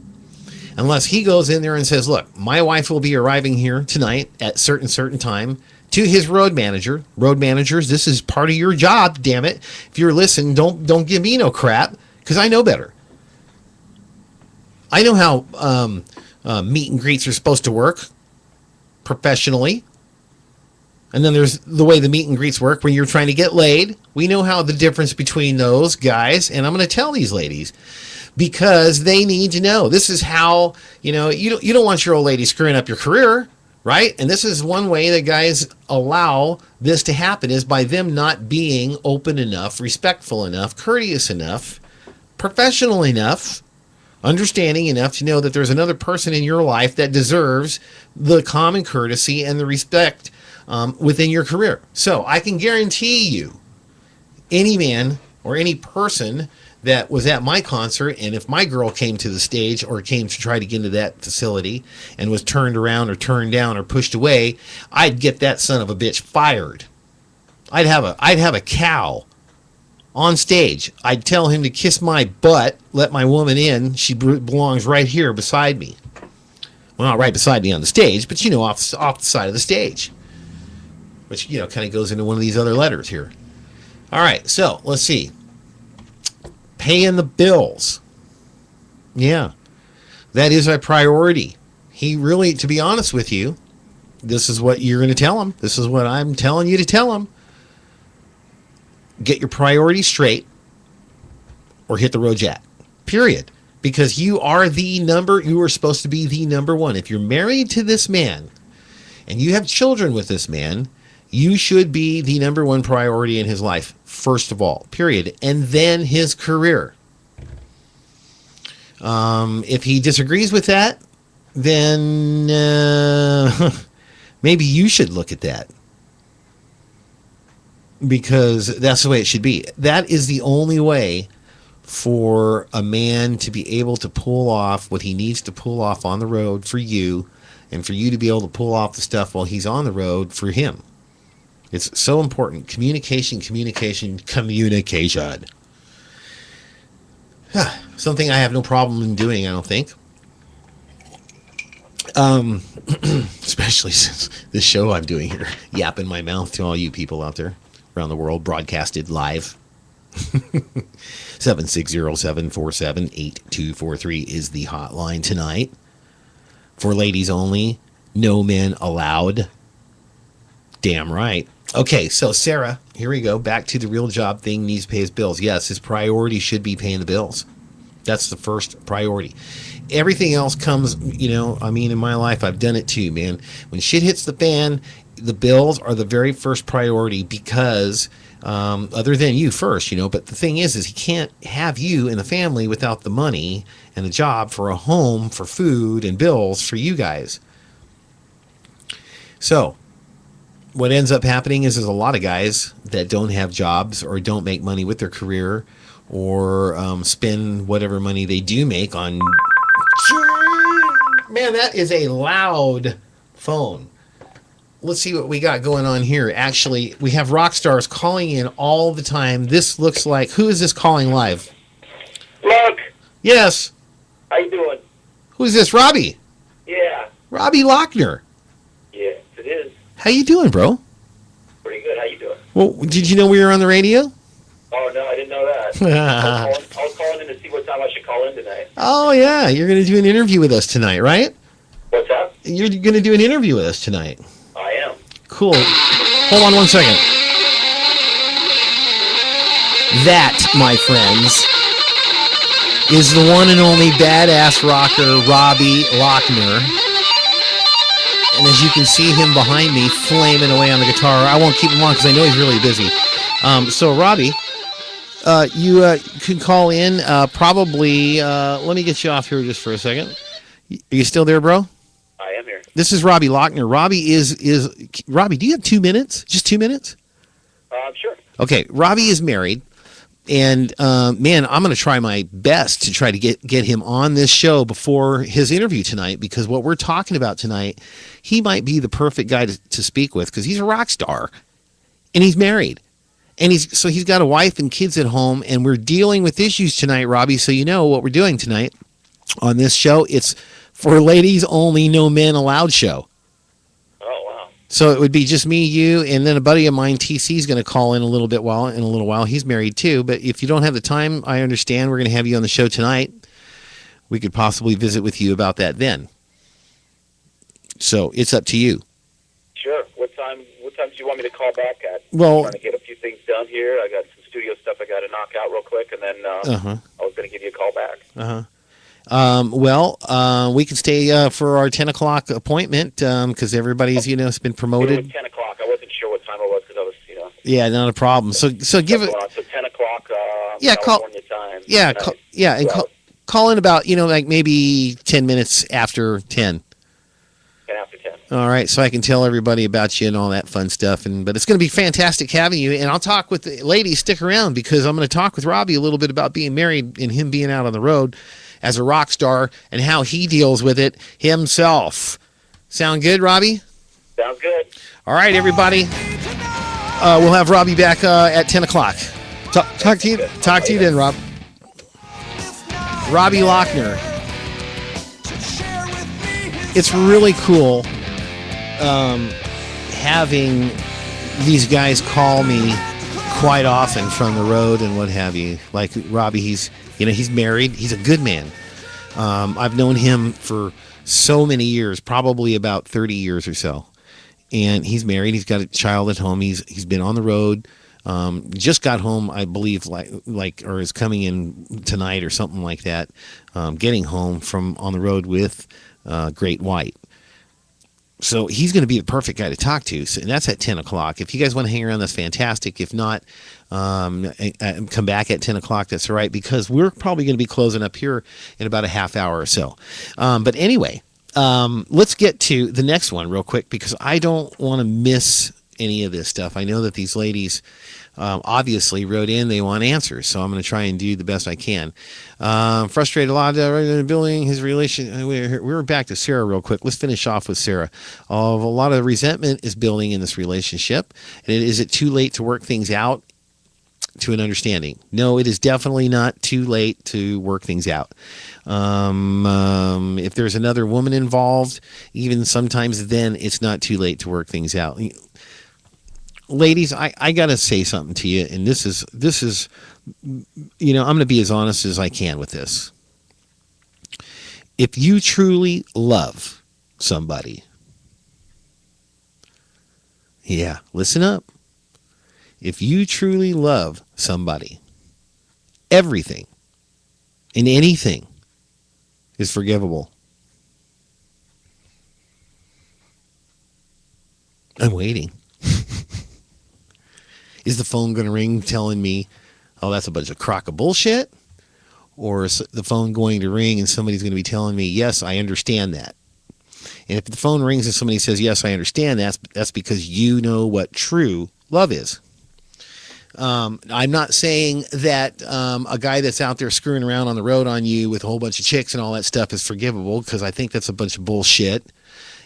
Unless he goes in there and says, look, my wife will be arriving here tonight at certain time, to his road manager. Road managers, this is part of your job, damn it. If you're listening, don't give me no crap, because I know better. I know how meet and greets are supposed to work professionally. And then there's the way the meet and greets work when you're trying to get laid. We know how the difference between those guys, and I'm going to tell these ladies because they need to know. This is how, you don't want your old lady screwing up your career, right? And this is one way that guys allow this to happen, is by them not being open enough, respectful enough, courteous enough, professional enough, understanding enough to know that there's another person in your life that deserves the common courtesy and the respect within your career. So I can guarantee you, any man or any person that was at my concert, and if my girl came to the stage or came to try to get into that facility and was turned around or turned down or pushed away, I'd get that son of a bitch fired. I'd have a cow on stage. I'd tell him to kiss my butt, let my woman in. She belongs right here beside me. Well, not right beside me on the stage, but, off the side of the stage. Which, kind of goes into one of these other letters here. All right, so let's see. Paying the bills. Yeah, that is a priority. He really, to be honest with you, this is what you're going to tell him. This is what I'm telling you to tell him. Get your priorities straight or hit the road jack. Period. Because you are supposed to be the number one. If you're married to this man and you have children with this man, you should be the number one priority in his life, first of all, period. And then his career. If he disagrees with that, then maybe you should look at that. Because that's the way it should be. That is the only way for a man to be able to pull off what he needs to pull off on the road for you, and for you to be able to pull off the stuff while he's on the road for him. It's so important. Communication. Something I have no problem in doing, I don't think. Especially since this show I'm doing here, yapping my mouth to all you people out there around the world, broadcasted live. 760-747-8243 is the hotline tonight. For ladies only, no men allowed. Damn right. Okay, so Sarah, here we go. Back to the real job thing, needs to pay his bills. Yes, his priority should be paying the bills. That's the first priority. Everything else comes, in my life, I've done it too, man. When shit hits the fan, the bills are the very first priority because, other than you first, but the thing is he can't have you and the family without the money and the job for a home, for food and bills for you guys. So, what ends up happening is there's a lot of guys that don't have jobs or don't make money with their career or spend whatever money they do make on... Man, that is a loud phone. Let's see what we got going on here. Actually, we have rock stars calling in all the time. This looks like... Who is this calling live? Look, Yes. how you doing? Who's this? Robbie. Yeah. Robbie Lochner. Yes, it is. How you doing, bro? Pretty good. How you doing? Well, did you know we were on the radio? Oh, no, I didn't know that. I was calling in to see what time I should call in tonight. Oh, yeah. You're going to do an interview with us tonight, right? What's up? You're going to do an interview with us tonight. I am. Cool. Hold on one second. That, my friends, is the one and only badass rocker, Robbie Lochner. And as you can see him behind me, flaming away on the guitar. I won't keep him on because I know he's really busy. So, Robbie, you can call in probably... let me get you off here just for a second. Are you still there, bro? I am here. This is Robbie Lochner. Robbie is Robbie, do you have 2 minutes? Just 2 minutes? Sure. Okay, Robbie is married. And, man, I'm going to try my best to try to get him on this show before his interview tonight, because what we're talking about tonight, he might be the perfect guy to speak with, because he's a rock star and he's married. And he's got a wife and kids at home, and we're dealing with issues tonight, Robbie. So you know what we're doing tonight on this show. It's for ladies only, no men allowed show. Oh, wow. So it would be just me, you, and then a buddy of mine, TC, is going to call in a little while. He's married too, but if you don't have the time, I understand. We're going to have you on the show tonight. We could possibly visit with you about that then. So it's up to you. Sure. What time do you want me to call back at? Well, I'm trying to get a few things done here. I got some studio stuff I got to knock out real quick, and then I was going to give you a call back. We can stay for our 10 o'clock appointment because everybody's, it's been promoted. It was 10 o'clock. I wasn't sure what time it was because I was, Yeah, not a problem. So give it. So 10 o'clock California California time. Call in about, like maybe 10 minutes after 10. 10 after 10. All right, so I can tell everybody about you and all that fun stuff. But it's going to be fantastic having you. And I'll talk with the ladies. Stick around because I'm going to talk with Robbie a little bit about being married and him being out on the road as a rock star and how he deals with it himself. Sound good, Robbie? Sounds good. All right, everybody. We'll have Robbie back at 10 o'clock. Talk to you then, Rob. Robbie Lochner. It's really cool having these guys call me quite often from the road and what have you. Like Robbie, he's married. He's a good man. I've known him for so many years, probably about 30 years or so. And he's married. He's got a child at home. He's been on the road. Just got home, I believe, or is coming in tonight or something like that. Getting home from on the road with Great White. So he's going to be the perfect guy to talk to. So, and that's at 10 o'clock. If you guys want to hang around, that's fantastic. If not, come back at 10 o'clock. That's all right, because we're probably going to be closing up here in about a half hour or so. But anyway, let's get to the next one real quick, because I don't want to miss any of this stuff. I know that these ladies obviously wrote in. They want answers, so I'm going to try and do the best I can. Frustrated a lot in the building. His relation. We're back to Sarah real quick. Let's finish off with Sarah. A lot of resentment is building in this relationship. And is it too late to work things out to an understanding? No, it is definitely not too late to work things out. If there's another woman involved, even sometimes then it's not too late to work things out. Ladies, I got to say something to you, and this is, I'm going to be as honest as I can with this. If you truly love somebody, yeah, listen up. If you truly love somebody, everything and anything is forgivable. I'm waiting. Is the phone going to ring telling me, oh, that's a bunch of crock of bullshit? Or is the phone going to ring and somebody's going to be telling me, yes, I understand that? And if the phone rings and somebody says, yes, I understand that, that's because you know what true love is. I'm not saying that a guy that's out there screwing around on the road on you with a whole bunch of chicks and all that stuff is forgivable, because I think that's a bunch of bullshit.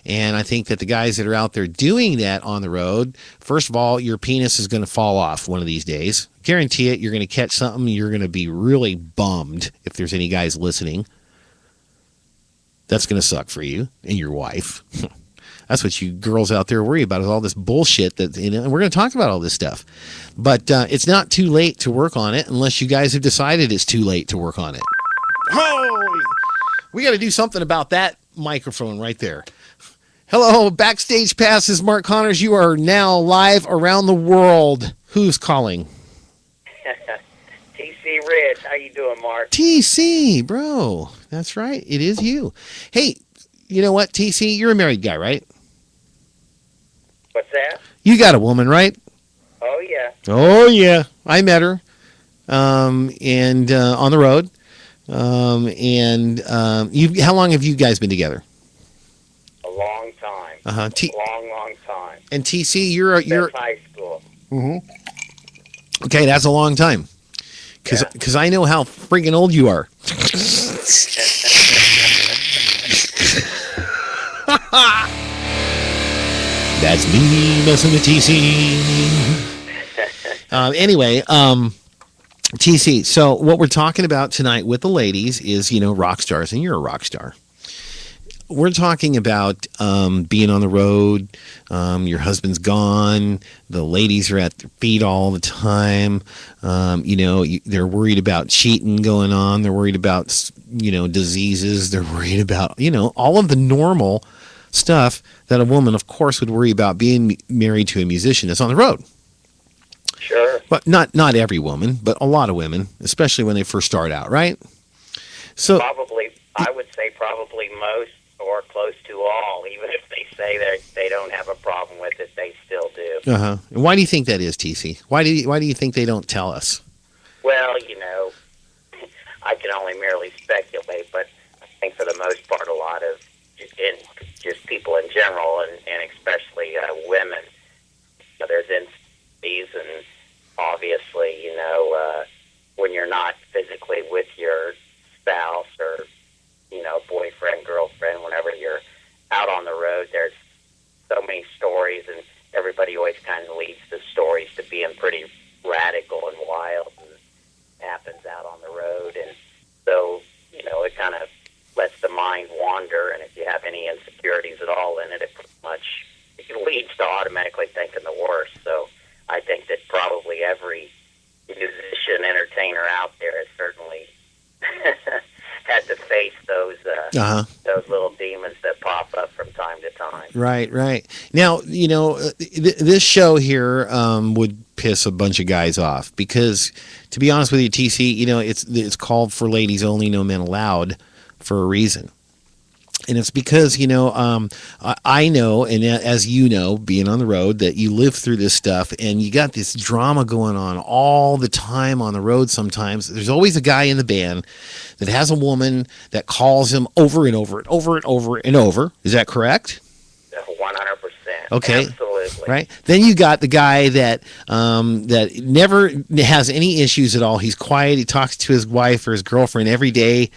And I think that the guys that are out there doing that on the road, first of all, your penis is going to fall off one of these days. Guarantee it. You're going to catch something. You're going to be really bummed if there's any guys listening. That's going to suck for you and your wife. That's what you girls out there worry about, is all this bullshit that, and we're going to talk about all this stuff. But it's not too late to work on it unless you guys have decided it's too late to work on it. Oh, we got to do something about that microphone right there. Hello, Backstage Passes, Mark Connors. You are now live around the world. Who's calling? TC Rich. How you doing, Mark? TC, bro. That's right. It is you. Hey, you know what, TC? You're a married guy, right? What's that? You got a woman, right? Oh, yeah. Oh, yeah. I met her and on the road. How long have you guys been together? A long time. Long time. And TC, you're Since high school. Mm-hmm. Okay, that's a long time. Because I know how freaking old you are. That's me messing with TC. Anyway, TC, so what we're talking about tonight with the ladies is, rock stars, and you're a rock star. We're talking about being on the road. Your husband's gone. The ladies are at their feet all the time. They're worried about cheating going on. They're worried about, diseases. They're worried about, all of the normal stuff that a woman, of course, would worry about being married to a musician that's on the road. Sure. But not every woman, but a lot of women, especially when they first start out, right? So I would say probably most, or close to all. Even if they say they don't have a problem with it, they still do. Uh-huh. And why do you think that is, TC? Why do you think they don't tell us? Well, I can only merely speculate, but I think for the most part, a lot of just people in general, and especially women, there's instances, and obviously, when you're not physically with your spouse or boyfriend, girlfriend, whenever you're out on the road, there's so many stories, and everybody always kind of leads the stories to being pretty radical and wild. insecurities at all in it. It pretty much leads to automatically thinking the worst. So I think that probably every musician, entertainer out there has certainly had to face those little demons that pop up from time to time. Right. Now, this show here would piss a bunch of guys off because, to be honest with you, TC, it's called For Ladies Only, No Men Allowed for a reason. And it's because, I know, and as you know, being on the road, that you live through this stuff and you got this drama going on all the time on the road sometimes. There's always a guy in the band that has a woman that calls him over and over and over and over and over. Is that correct? 100%. Okay. Absolutely. Right. Then you got the guy that never has any issues at all. He's quiet. He talks to his wife or his girlfriend every day,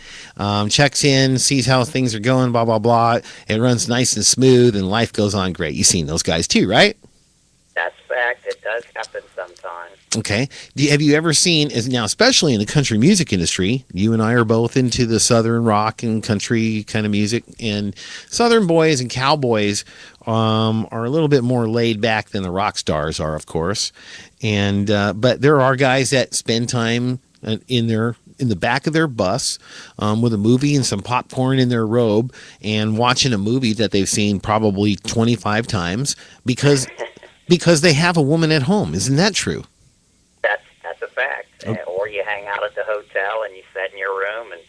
checks in, sees how things are going, blah, blah, blah. It runs nice and smooth and life goes on great. You've seen those guys too, right? That's fact. It does happen sometimes. Okay. Have you ever seen, now especially in the country music industry, you and I are both into the southern rock and country kind of music, and southern boys and cowboys are a little bit more laid back than the rock stars are, of course. And but there are guys that spend time in the back of their bus with a movie and some popcorn in their robe and watching a movie that they've seen probably 25 times because they have a woman at home. Isn't that true? That's a fact. Okay. Or you hang out at the hotel and you sit in your room, and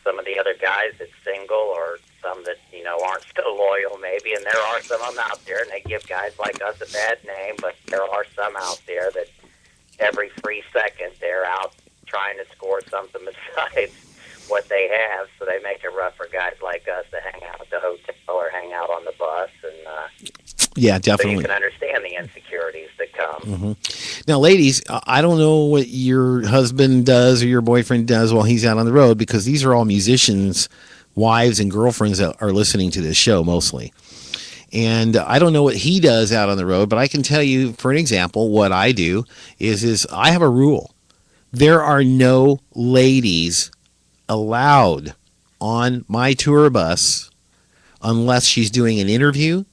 some of the other guys that's single, or some that aren't still loyal maybe, and there are some of them out there, and they give guys like us a bad name, but there are some out there that every free second they're out trying to score something besides what they have, so they make it rough for guys like us to hang out at the hotel or hang out on the bus, and yeah, definitely. so you can understand the insecurities that come. Mm-hmm. Now, ladies, I don't know what your husband does or your boyfriend does while he's out on the road, because these are all musicians, wives and girlfriends that are listening to this show mostly. And I don't know what he does out on the road, but I can tell you, for an example, what I do is I have a rule. There are no ladies allowed on my tour bus unless she's doing an interview,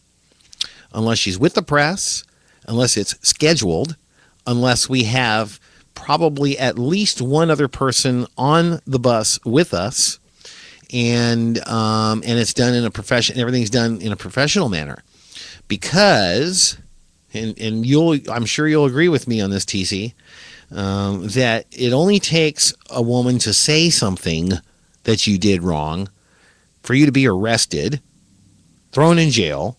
unless she's with the press, unless it's scheduled, unless we have probably at least one other person on the bus with us, and it's done in a profession. Everything's done in a professional manner, because, and I'm sure you'll agree with me on this, TC, that it only takes a woman to say something that you did wrong for you to be arrested, thrown in jail,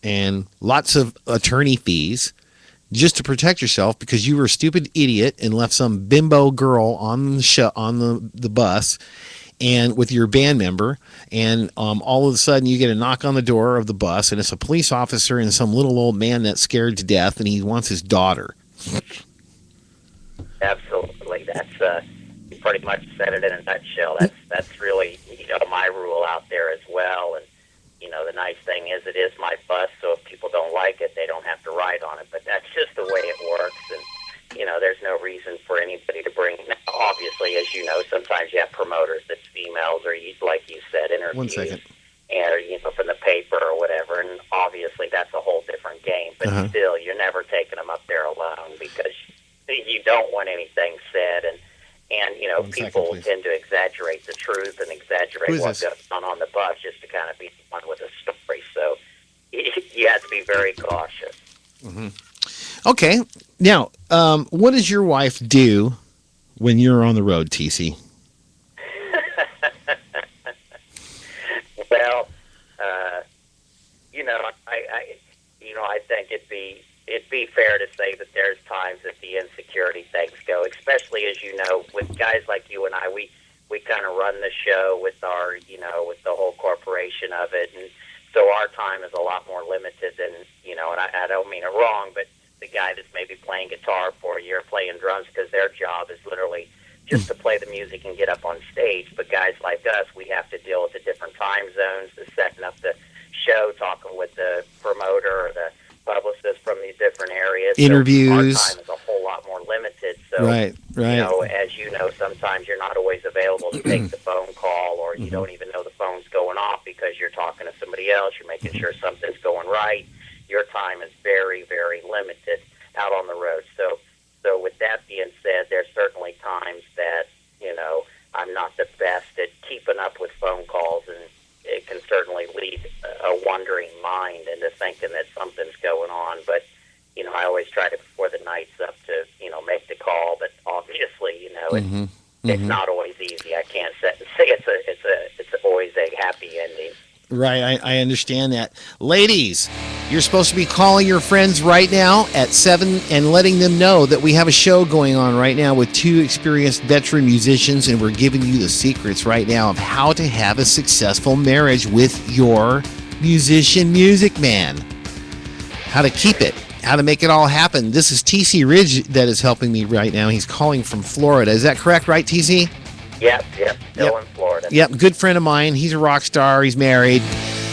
and lots of attorney fees just to protect yourself because you were a stupid idiot and left some bimbo girl on the bus and with your band member, and all of a sudden you get a knock on the door of the bus, and it's a police officer and some little old man that's scared to death, and he wants his daughter. Absolutely. That's you pretty much said it in a nutshell. That's really my rule out there as well. And the nice thing is it is my bus, so if people don't like it, they don't have to ride on it. But that's just the way it works, and there's no reason for anybody to bring. Now, obviously, as you know, sometimes you have promoters that's females, or like you said, interviews. 1 second. And from the paper or whatever, and obviously that's a whole different game. But still, you're never taking them up there alone, because you don't want anything said, and 1 people second, please. tend to exaggerate the truth and exaggerate what goes on the bus just to kind of be fun with a story. So you have to be very cautious. Mm-hmm. Okay. Now, what does your wife do when you're on the road, TC? Well, I think it'd be fair to say that there's times that the insecurity things go, especially, as you know, with guys like you and I, we kind of run the show with our, with the whole corporation of it, and so our time is a lot more limited than, and I don't mean it wrong, but the guy that's maybe playing guitar for you or playing drums, because their job is literally just to play the music and get up on stage. But guys like us, we have to deal with the different time zones, the setting up the show, talking with the promoter or the publicists from these different areas. Interviews. So our time is a whole lot more limited. So, right. As you know, sometimes you're not always available to take the phone call, or you don't even know the phone's going off because because you're talking to somebody else, you're making sure something's going right. Your time is very, very limited out on the road. So with that being said, there's certainly times that, I'm not the best at keeping up with phone calls, and it can certainly lead a wandering mind into thinking that something's going on. But, I always try to, before the night's up, to, make the call. But obviously, it's not always easy. I can't sit and say it's always a happy ending. Right, I understand that. Ladies, you're supposed to be calling your friends right now at 7 and letting them know that we have a show going on right now with two experienced veteran musicians, and we're giving you the secrets right now of how to have a successful marriage with your musician music man. How to keep it, how to make it all happen. This is TC Ridge that is helping me right now. He's calling from Florida. Is that correct, right, TC? Yep, still in Florida. Yep, good friend of mine. He's a rock star. He's married,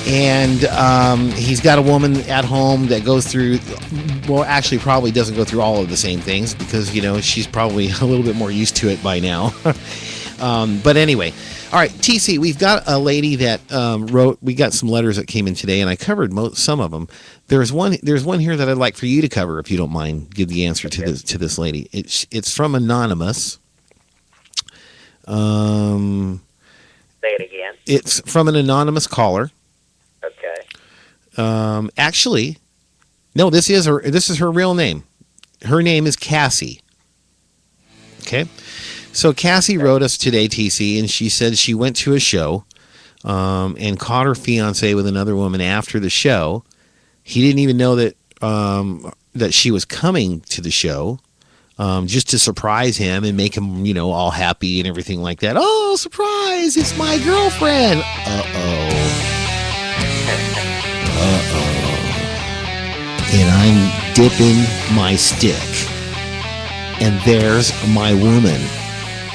and he's got a woman at home that goes through, well, actually probably doesn't go through all of the same things because, she's probably a little bit more used to it by now. But anyway, all right, TC, we've got a lady that we got some letters that came in today, and I covered some of them. There's one here that I'd like for you to cover, if you don't mind. Give the answer to this lady. It's from Anonymous. Say it again. It's from an anonymous caller. Okay. Actually, no, this is her real name. Her name is Cassie. Okay. So Cassie wrote us today, TC, and she said she went to a show and caught her fiance with another woman after the show. He didn't even know that she was coming to the show. Just to surprise him and make him, all happy and everything like that. Oh, surprise! It's my girlfriend. And I'm dipping my stick. And there's my woman.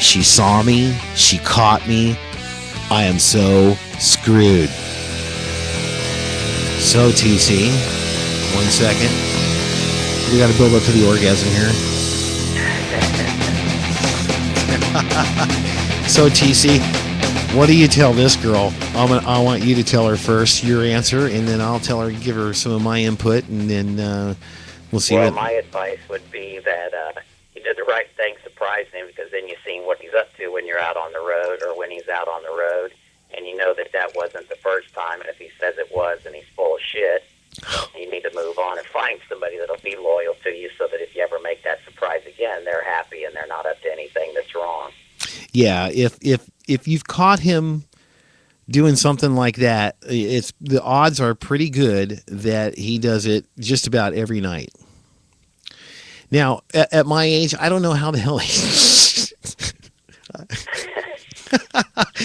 She saw me. She caught me. I am so screwed. So, TC, 1 second. We got to build up to the orgasm here. So TC, what do you tell this girl? I want you to tell her first your answer, and then I'll tell her, give her some of my input, and then we'll see. Well, my advice would be that you did the right thing, surprising him, because then you've seen what he's up to when you're out on the road or when he's out on the road, and you know that wasn't the first time. And if he says it was, and he's full of shit, you need to move on and find somebody that'll be loyal to you, so that if you ever make that surprise again, they're happy and they're not up to anything that's wrong. Yeah, if you've caught him doing something like that, the odds are pretty good that he does it just about every night. Now, at my age, I don't know how the hell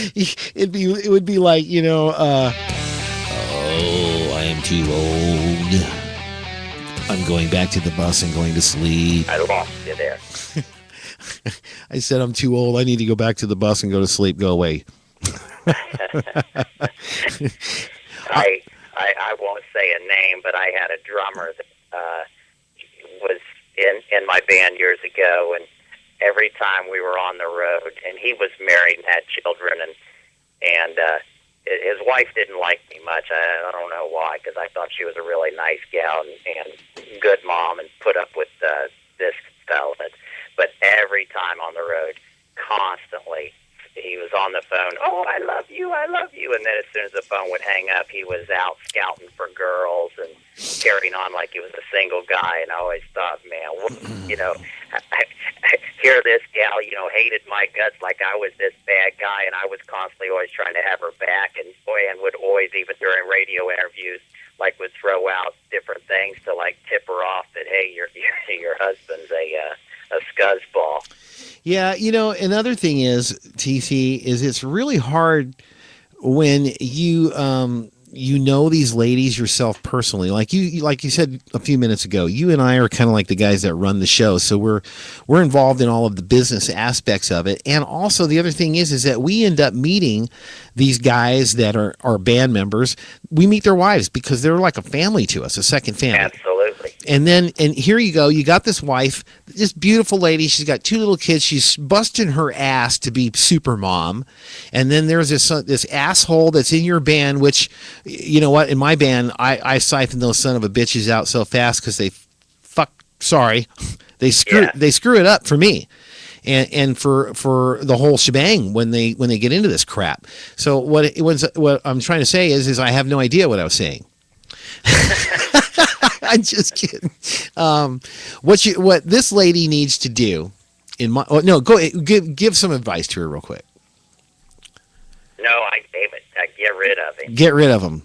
it would be like, I am too old. I'm going back to the bus and going to sleep. I lost you there. I said, I'm too old. I need to go back to the bus and go to sleep. Go away. I won't say a name, but I had a drummer that was in my band years ago, and every time we were on the road, and he was married and had children, and his wife didn't like me much. I don't know why, because I thought she was a really nice gal and good mom and put up with this style of it. But every time on the road, constantly, he was on the phone, oh, I love you, and then as soon as the phone would hang up, he was out scouting for girls and carrying on like he was a single guy, and I always thought, man, here this gal, hated my guts like I was this bad guy, and I was constantly always trying to have her back, and would always, even during radio interviews, would throw out different things to, tip her off that, hey, your husband's a scuzzball. Yeah, another thing is, TC, is it's really hard when you know these ladies yourself personally. Like you said a few minutes ago, you and I are kind of like the guys that run the show. So we're involved in all of the business aspects of it. And also the other thing is that we end up meeting these guys that are band members. We meet their wives because they're like a family to us, a second family. Absolutely. and here you go. You got this wife, this beautiful lady. She's got 2 little kids. She's busting her ass to be super mom. And then there's this asshole that's in your band, which, you know what? In my band, I siphon those son of a bitches out so fast because they screw it up for me. And for the whole shebang when they get into this crap. So what I'm trying to say is I have no idea what I was saying. I'm just kidding. What this lady needs to do give some advice to her real quick. No, I gave it. Get rid of him. Get rid of him.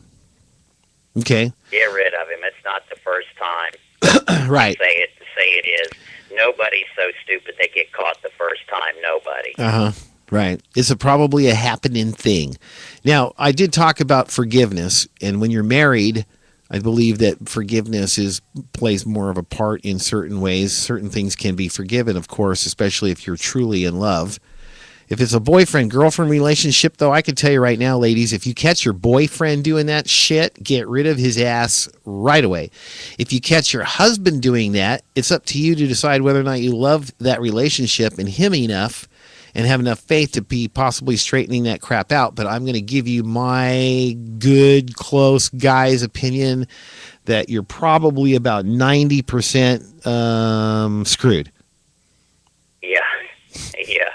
Okay. Get rid of him. It's not the first time. Right. Say it is. Nobody's so stupid they get caught the first time. Nobody. Right. It's probably a happening thing. Now, I did talk about forgiveness, and when you're married, I believe that forgiveness plays more of a part in certain ways. Certain things can be forgiven, of course, especially if you're truly in love. If it's a boyfriend-girlfriend relationship, though, I can tell you right now, ladies, if you catch your boyfriend doing that shit, get rid of his ass right away. If you catch your husband doing that, it's up to you to decide whether or not you love that relationship and him enough and have enough faith to be possibly straightening that crap out. But I'm going to give you my good, close guy's opinion that you're probably about 90% screwed. Yeah. Yeah.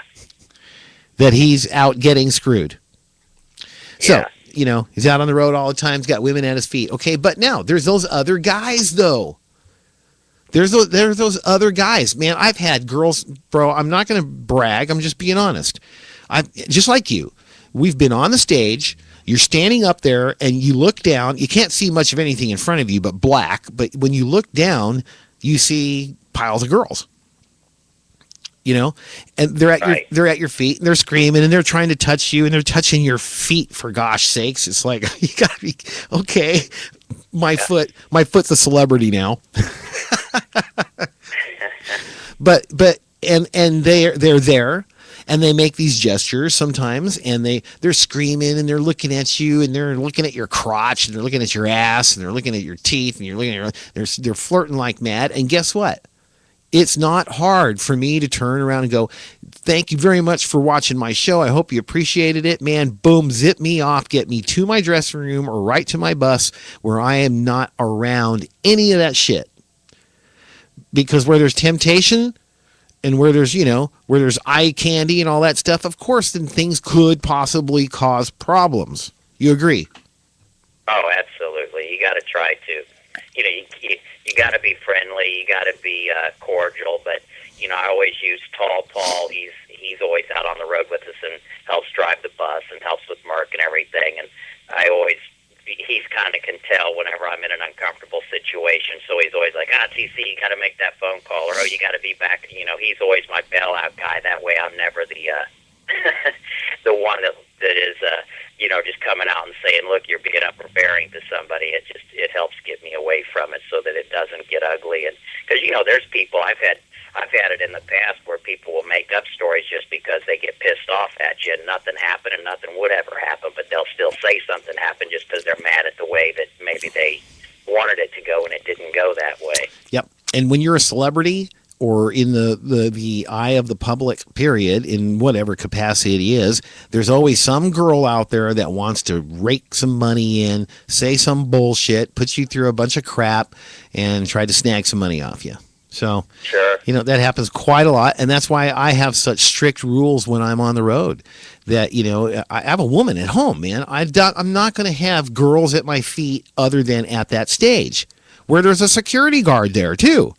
That he's out getting screwed. So, Yeah. He's out on the road all the time. He's got women at his feet. Okay, but now there's those other guys, though. There's those other guys. Man, I've had girls, bro, I'm not going to brag. I'm just being honest. Just like you. We've been on the stage. You're standing up there and you look down. You can't see much of anything in front of you but black. But when you look down, you see piles of girls. And they're at your feet and they're screaming and they're trying to touch you and they're touching your feet, for gosh sakes. It's like, you gotta be okay. My foot's a celebrity now. but they're there and they make these gestures sometimes and they're screaming and they're looking at you and they're looking at your crotch and they're looking at your ass and they're looking at your teeth and you're looking at they're flirting like mad. And guess what? It's not hard for me to turn around and go, thank you very much for watching my show. I hope you appreciated it. Man, boom, zip me off, get me to my dressing room or right to my bus where I am not around any of that shit. Because where there's temptation and where there's eye candy and all that stuff, of course, then things could possibly cause problems. You agree? Oh, absolutely. You got to try to. You got to be friendly. You got to be cordial. But I always use Tall Paul. He's always out on the road with us and helps drive the bus and helps with Merck and everything. And he's kind of can tell whenever I'm in an uncomfortable situation. So he's always like, TC, you got to make that phone call, or you got to be back. He's always my bailout guy. That way, I'm never the the one that is just coming out and saying, look, you're being overbearing to somebody. It helps get me away from it so that it doesn't get ugly. And because there's people I've had it in the past where people will make up stories just because they get pissed off at you and nothing happened and nothing would ever happen, but they'll still say something happened just because they're mad at the way that maybe they wanted it to go and it didn't go that way. Yep. And when you're a celebrity or in the eye of the public, period, in whatever capacity it is, there's always some girl out there that wants to rake some money in, say some bullshit, put you through a bunch of crap, and try to snag some money off you. So, sure. That happens quite a lot, and that's why I have such strict rules when I'm on the road. That, I have a woman at home, man. I'm not going to have girls at my feet other than at that stage, where there's a security guard there, too.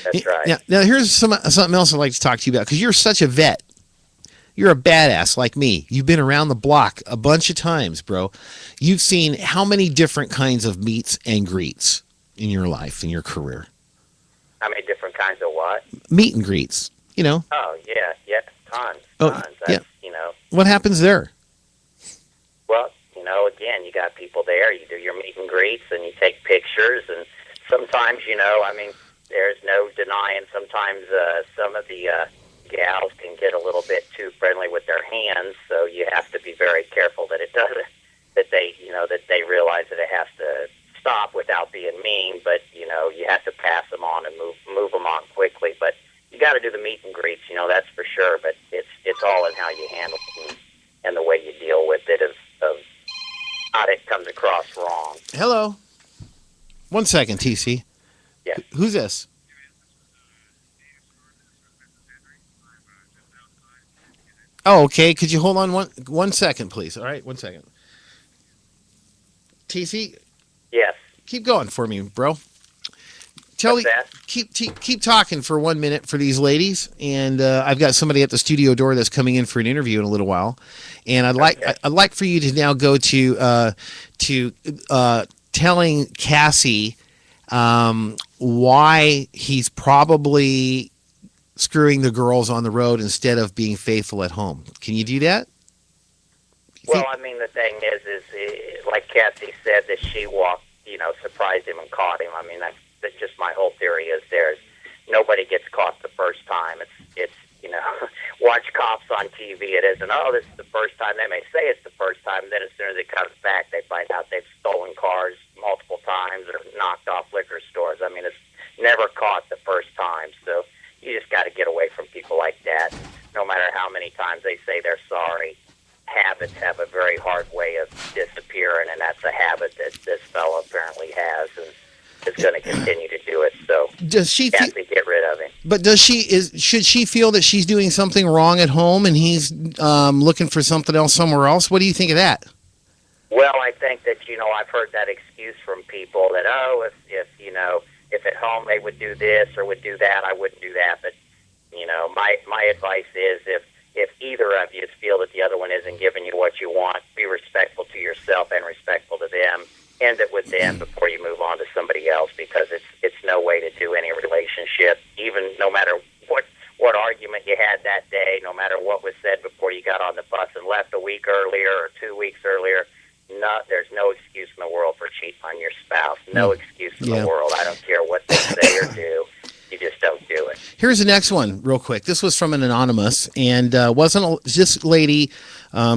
That's right. Now here's something else I'd like to talk to you about, because you're such a vet. You're a badass like me. You've been around the block a bunch of times, bro. You've seen how many different kinds of meets and greets in your life, in your career? How many different kinds of what? Meet and greets, Oh, yeah, tons. Yeah. You What happens there? Well, again, you got people there. You do your meet and greets, and you take pictures, and sometimes, there's no denying. Sometimes some of the gals can get a little bit too friendly with their hands, so you have to be very careful that it doesn't. That they realize that it has to stop without being mean, but you have to pass them on and move them on quickly. But you got to do the meet and greets, that's for sure. But it's all in how you handle it and the way you deal with it of how it comes across wrong. Hello. 1 second, TC. Yeah. Who's this? Oh, okay. Could you hold on 1 second, please? All right, 1 second. TC, Yes. keep going for me, bro. What's that? Keep talking for 1 minute for these ladies, and I've got somebody at the studio door that's coming in for an interview in a little while, and I'd like for you to now go to telling Cassie why he's probably screwing the girls on the road instead of being faithful at home. Can you do that? Well, I mean, the thing is like Kathy said, that she walked, surprised him and caught him. I mean, that's just my whole theory is nobody gets caught the first time. It's watch cops on TV. It isn't, this is the first time. They may say it's the first time, and then as soon as it comes back, they find out they've stolen cars multiple times or knocked off liquor stores. I mean, it's never caught the first time. So you just got to get away from people like that. No matter how many times they say they're sorry, habits have a very hard way of disappearing, and that's a habit that this fellow apparently has, and is going to continue to do it. So does she have to get rid of him. But should she feel that she's doing something wrong at home and he's looking for something else somewhere else? What do you think of that? Well, I think that I've heard that excuse from people that if at home they would do this or would do that, I wouldn't do that. But my advice is if either of you feel that the other one isn't giving you what you want, be respectful to yourself and respectful to them. End it with them before you move on to somebody else, because it's no way to do any relationship, even no matter what argument you had that day, no matter what was said before you got on the bus and left a week earlier or 2 weeks earlier. There's no excuse in the world for cheating on your spouse. No excuse in the world. I don't care what they say or do. You just don't do it. Here's the next one, real quick. This was from an anonymous, and this lady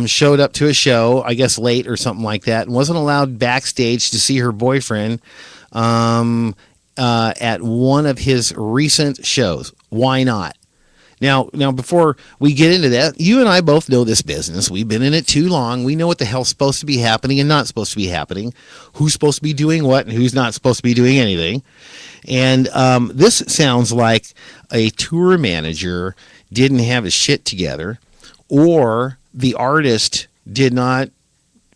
showed up to a show, I guess late or something like that, and wasn't allowed backstage to see her boyfriend at one of his recent shows. Why not? Now, before we get into that, you and I both know this business. We've been in it too long. We know what the hell's supposed to be happening and not supposed to be happening, who's supposed to be doing what and who's not supposed to be doing anything. And this sounds like a tour manager didn't have his shit together, or the artist did not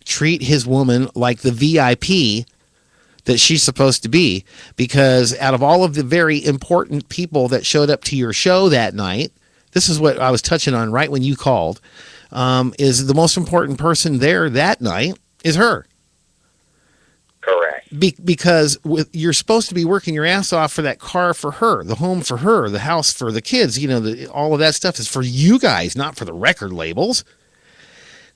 treat his woman like the VIP that she's supposed to be, because out of all of the very important people that showed up to your show that night, this is what I was touching on right when you called, is the most important person there that night is her. Correct. Because you're supposed to be working your ass off for that car for her, the home for her, the house for the kids. All of that stuff is for you guys, not for the record labels.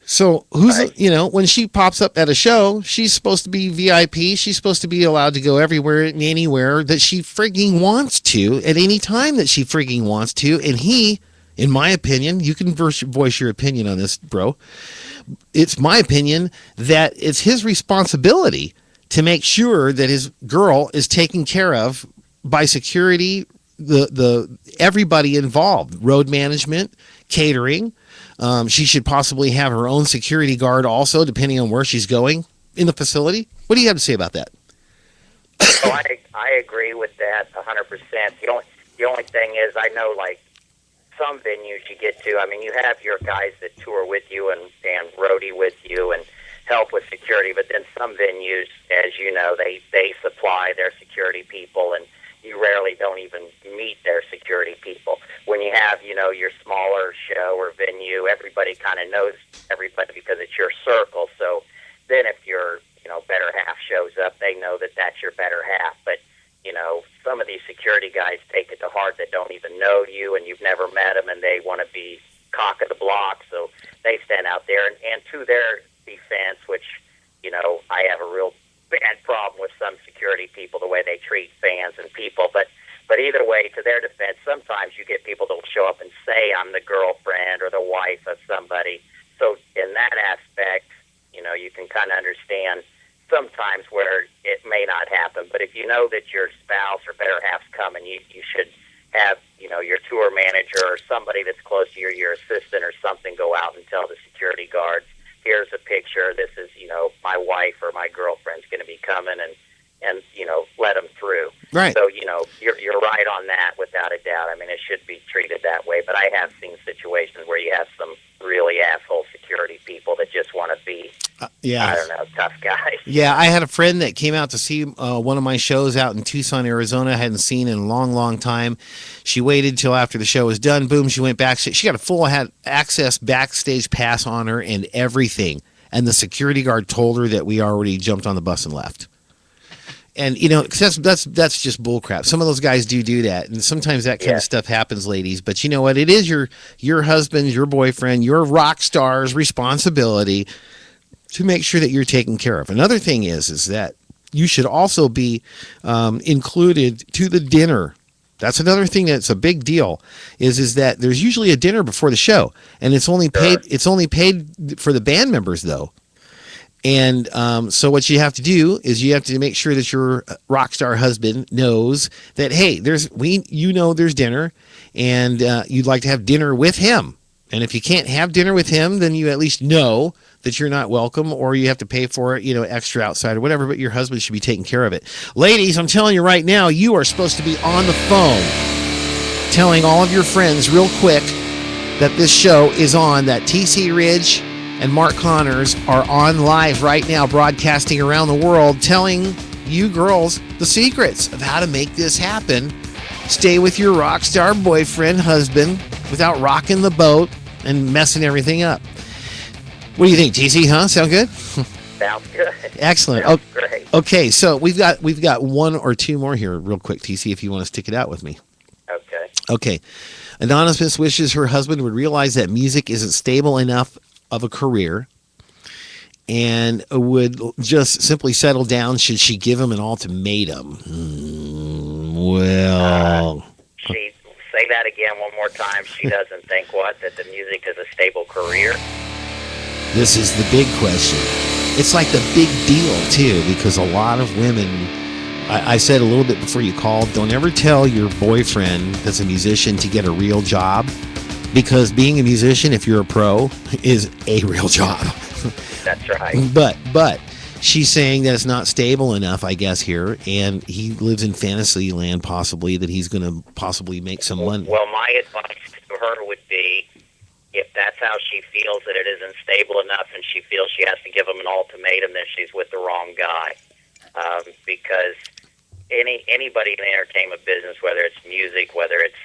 So when she pops up at a show, she's supposed to be VIP. She's supposed to be allowed to go everywhere and anywhere that she frigging wants to at any time that she frigging wants to. And he, in my opinion, you can voice your opinion on this, bro. It's my opinion that it's his responsibility to make sure that his girl is taken care of by security, the everybody involved, road management, catering. She should possibly have her own security guard also, depending on where she's going in the facility. What do you have to say about that? Oh, I agree with that 100%. The only thing is, I know, like, some venues you get to, I mean, you have your guys that tour with you and roadie with you and help with security, but then some venues, as you know, they supply their security people, and you rarely don't even meet their security people. When you have, your smaller show or venue, everybody kind of knows everybody because it's your circle. So then if your, better half shows up, they know that that's your better half. But, some of these security guys take it to heart that don't even know you and you've never met them, and they want to be cock of the block. So they stand out there. And to their defense, which, I have a real bad problem with some security people, the way they treat fans and people. But either way, to their defense, sometimes you get people that will show up and say, I'm the girlfriend or the wife of somebody. So in that aspect, you can kind of understand sometimes where it may not happen. But if you know that your spouse or better half's coming, you should have, your tour manager or somebody that's close to your assistant or something go out and tell the security guards, here's a picture, this is, my wife or my girlfriend's going to be coming, and let them through. Right. So, you're right on that without a doubt. I mean, it should be treated that way. But I have seen situations where you have some really asshole security people that just want to be, yeah. I don't know, tough guys. Yeah, I had a friend that came out to see one of my shows out in Tucson, Arizona. I hadn't seen in a long, long time. She waited till after the show was done. Boom, she went backstage. She got a full had access backstage pass on her and everything. And the security guard told her that we already jumped on the bus and left. And, 'cause that's just bullcrap. Some of those guys do that. And sometimes that kind of stuff happens, ladies. But you know what? It is your husband's, your boyfriend, your rock star's responsibility to make sure that you're taken care of. Another thing is that you should also be included to the dinner. That's another thing that's a big deal is that there's usually a dinner before the show, and it's only paid for the band members though. And so what you have to do is you have to make sure that your rock star husband knows that, hey, there's dinner, and you'd like to have dinner with him. And if you can't have dinner with him, then you at least know that you're not welcome, or you have to pay for it, extra outside or whatever, but your husband should be taking care of it. Ladies, I'm telling you right now, you are supposed to be on the phone telling all of your friends real quick that this show is on, that TC Ridge and Mark Connors are on live right now, broadcasting around the world, telling you girls the secrets of how to make this happen. Stay with your rock star boyfriend, husband, without rocking the boat and messing everything up. What do you think, TC? Huh? Sound good? Sounds good. Excellent. Sounds great. Okay, so we've got one or two more here, real quick, TC, if you want to stick it out with me. Okay. Anonymous wishes her husband would realize that music isn't stable enough of a career and would just simply settle down should she give him an ultimatum. Say that again one more time. She doesn't think that the music is a stable career? This is the big question. It's like the big deal, too, because a lot of women, I said a little bit before you called, don't ever tell your boyfriend that's a musician to get a real job, because being a musician, if you're a pro, is a real job. That's right. But she's saying that it's not stable enough, I guess, here, and he lives in fantasy land, possibly, that he's going to possibly make some money. Well, my advice to her would be, if that's how she feels that it isn't stable enough and she feels she has to give him an ultimatum, then she's with the wrong guy. Because anybody in the entertainment business, whether it's music, whether it's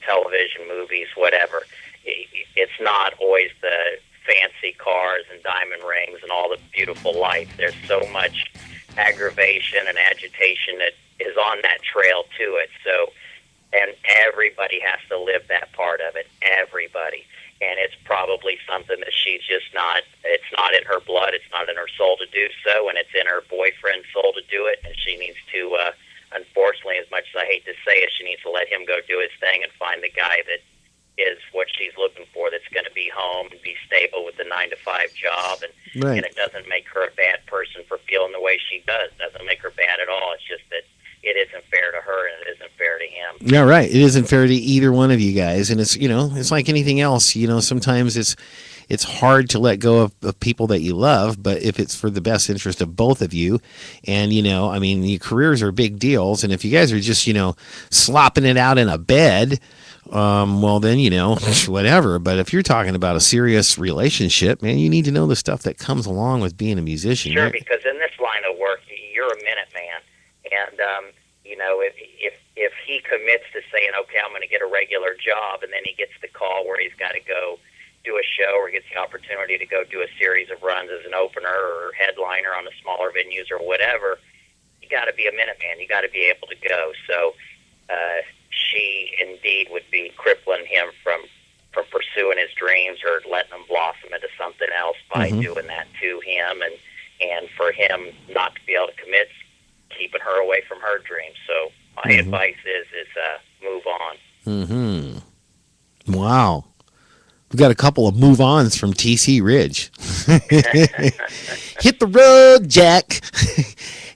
television, movies, whatever, it's not always the fancy cars and diamond rings and all the beautiful lights. There's so much aggravation and agitation that is on that trail to it. So, and everybody has to live that part of it. Everybody. And it's probably something that she's just not, it's not in her blood, it's not in her soul to do so, and it's in her boyfriend's soul to do it, and she needs to, unfortunately, as much as I hate to say it, she needs to let him go do his thing and find the guy that is what she's looking for, that's going to be home and be stable with the 9-to-5 job, and, right. And it doesn't make her a bad person for feeling the way she does. It doesn't make her bad at all. It's just that it isn't fair to her and it isn't fair to him. Yeah, right. It isn't fair to either one of you guys, and it's it's like anything else. Sometimes it's hard to let go of people that you love, but if it's for the best interest of both of you, and your careers are big deals, and if you guys are just slopping it out in a bed, well then whatever. But if you're talking about a serious relationship, man, you need to know the stuff that comes along with being a musician. Sure, right? Because in this line of work, you're a minute man. And, if he commits to saying, okay, I'm going to get a regular job, and then he gets the call where he's got to go do a show or gets the opportunity to go do a series of runs as an opener or headliner on the smaller venues or whatever, you got to be a minute man. You got to be able to go. So she indeed would be crippling him from pursuing his dreams or letting him blossom into something else by doing that to him, and for him not to be able to commit, keeping her away from her dreams. So my advice is move on. Wow. We've got a couple of move-ons from TC Ridge. Hit the road, Jack.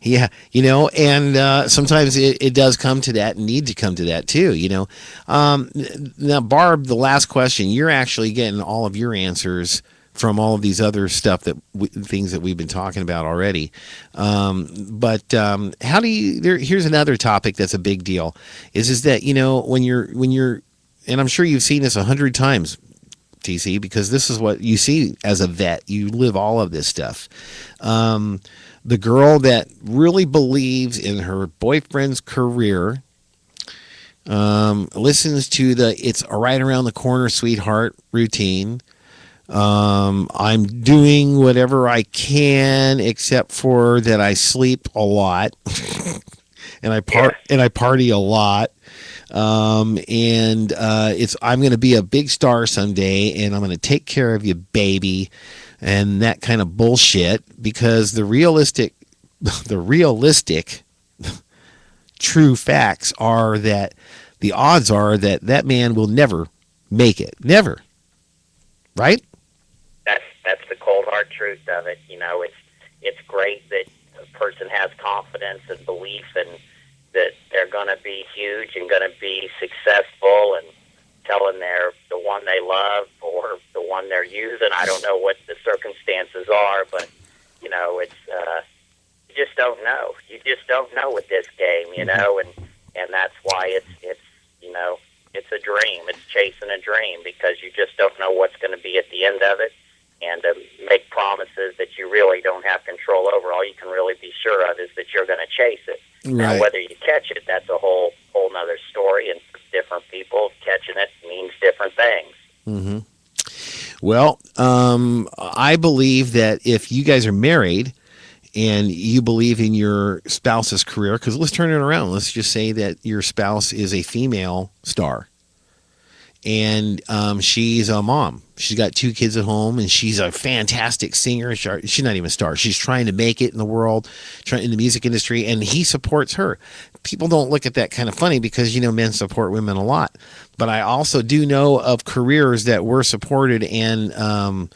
Yeah, and sometimes it does come to that and need to come to that too, Now, Barb, the last question, you're actually getting all of your answers from all of these other stuff things that we've been talking about already. But how do you, here's another topic that's a big deal is that, when you're, and I'm sure you've seen this 100 times, TC, because this is what you see as a vet. You live all of this stuff. The girl that really believes in her boyfriend's career, listens to the "It's right around the corner, sweetheart" routine. I'm doing whatever I can, except for that I sleep a lot, and I party a lot. I'm going to be a big star someday, and I'm going to take care of you, baby. And that kind of bullshit, because the realistic true facts are that the odds are that man will never make it. Never. Right? That's the cold hard truth of it. It's great that a person has confidence and belief and that they're going to be huge and going to be successful and telling the one they love or the one they're using. I don't know what the circumstances are, but it's you just don't know. You just don't know with this game, and that's why it's it's a dream. It's chasing a dream because you just don't know what's going to be at the end of it, and to make promises that you really don't have control over. All you can really be sure of is that you're going to chase it. Right. Now, whether you catch it, that's a whole nother story, and for different people, catching it means different things. Mm-hmm. Well, I believe that if you guys are married and you believe in your spouse's career, because let's turn it around. Let's just say that your spouse is a female star, and she's a mom. She's got 2 kids at home, and she's a fantastic singer. She's not even a star. She's trying to make it in the world, in the music industry, and he supports her. People don't look at that kind of funny because, men support women a lot. But I also do know of careers that were supported and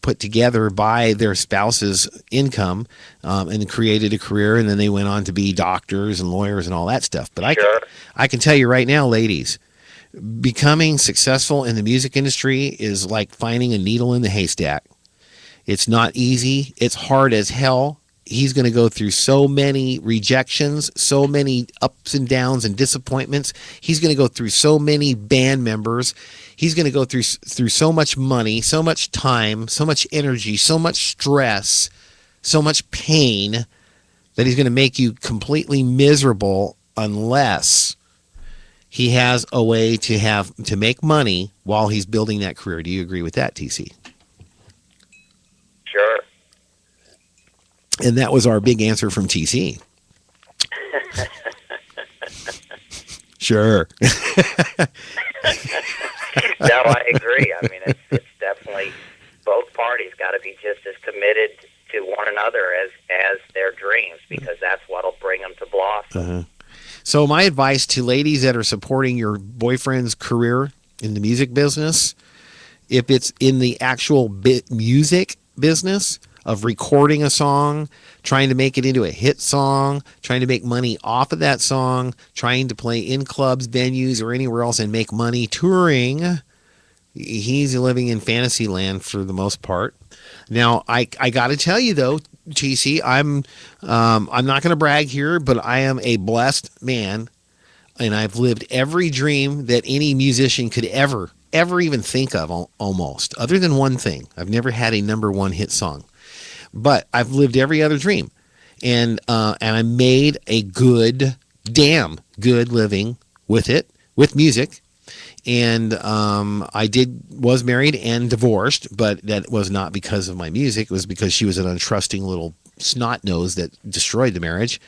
put together by their spouse's income and created a career, and then they went on to be doctors and lawyers and all that stuff. But I can tell you right now, ladies, becoming successful in the music industry is like finding a needle in the haystack. It's not easy. It's hard as hell. He's going to go through so many rejections, so many ups and downs and disappointments. He's going to go through so many band members. He's going to go through so much money, so much time, so much energy, so much stress, so much pain that he's going to make you completely miserable unless he has a way to make money while he's building that career. Do you agree with that, TC? Sure. And that was our big answer from TC. Sure. No, I agree. I mean, it's definitely both parties got to be just as committed to one another as their dreams, because that's what'll bring them to blossom. Uh-huh. So my advice to ladies that are supporting your boyfriend's career in the music business, if it's in the actual music business of recording a song, trying to make it into a hit song, trying to make money off of that song, trying to play in clubs, venues, or anywhere else and make money touring, he's living in fantasy land for the most part. Now, I got to tell you though, TC, I'm not going to brag here, but I am a blessed man, and I've lived every dream that any musician could ever even think of, almost, other than one thing. I've never had a number 1 hit song, but I've lived every other dream, and I made a damn good living with it, with music. And I was married and divorced, but that was not because of my music. It was because she was an untrusting little snot nose that destroyed the marriage,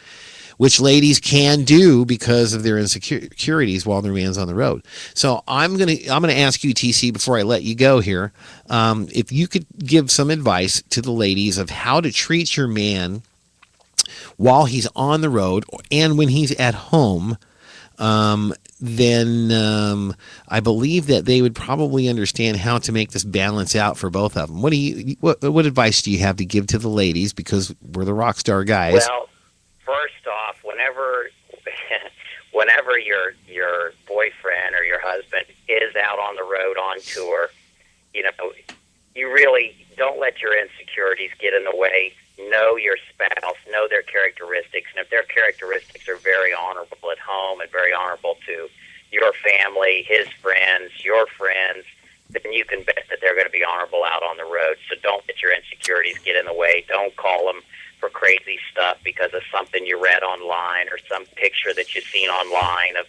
which ladies can do because of their insecurities while their man's on the road. So I'm gonna ask you, TC, before I let you go here, if you could give some advice to the ladies of how to treat your man while he's on the road and when he's at home. Then I believe that they would probably understand how to make this balance out for both of them. What advice do you have to give to the ladies? Because we're the rock star guys. Well, whenever your boyfriend or your husband is out on the road on tour, you know, you really don't let your insecurities get in the way. Know your spouse, know their characteristics, and if their characteristics are very honorable at home and very honorable to your family, his friends, your friends, then you can bet that they're going to be honorable out on the road. So don't let your insecurities get in the way. Don't call them for crazy stuff because of something you read online or some picture that you've seen online of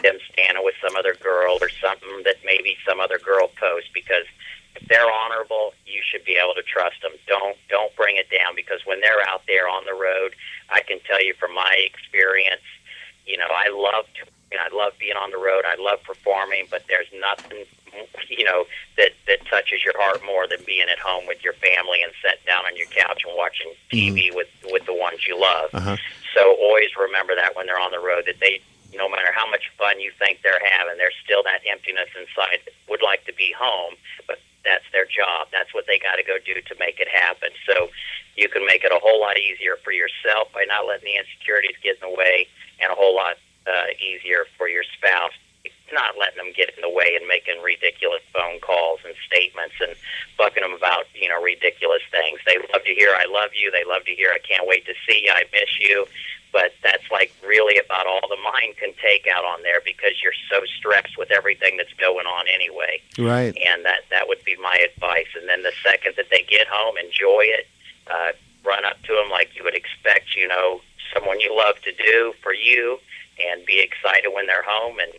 them standing with some other girl or something that maybe some other girl posts, because if they're honorable, you should be able to trust them. Don't bring it down, because when they're out there on the road, I can tell you from my experience, you know, I love being on the road. I love performing, but there's nothing, you know, that touches your heart more than being at home with your family and sitting down on your couch and watching TV with the ones you love. So always remember that when they're on the road, that they, no matter how much fun you think they're having, there's still that emptiness inside that would like to be home, but that's their job. That's what they got to go do to make it happen. So you can make it a whole lot easier for yourself by not letting the insecurities get in the way, and a whole lot easier for your spouse, not letting them get in the way and making ridiculous phone calls and statements and bucking them about, you know, ridiculous things. They love to hear, I love you. They love to hear, I can't wait to see you. I miss you. But that's like really about all the mind can take out on there, because you're so stressed with everything that's going on anyway. Right. And that would be my advice. And then the second that they get home, enjoy it. Run up to them like you would expect, you know, someone you love to do for you, and be excited when they're home, and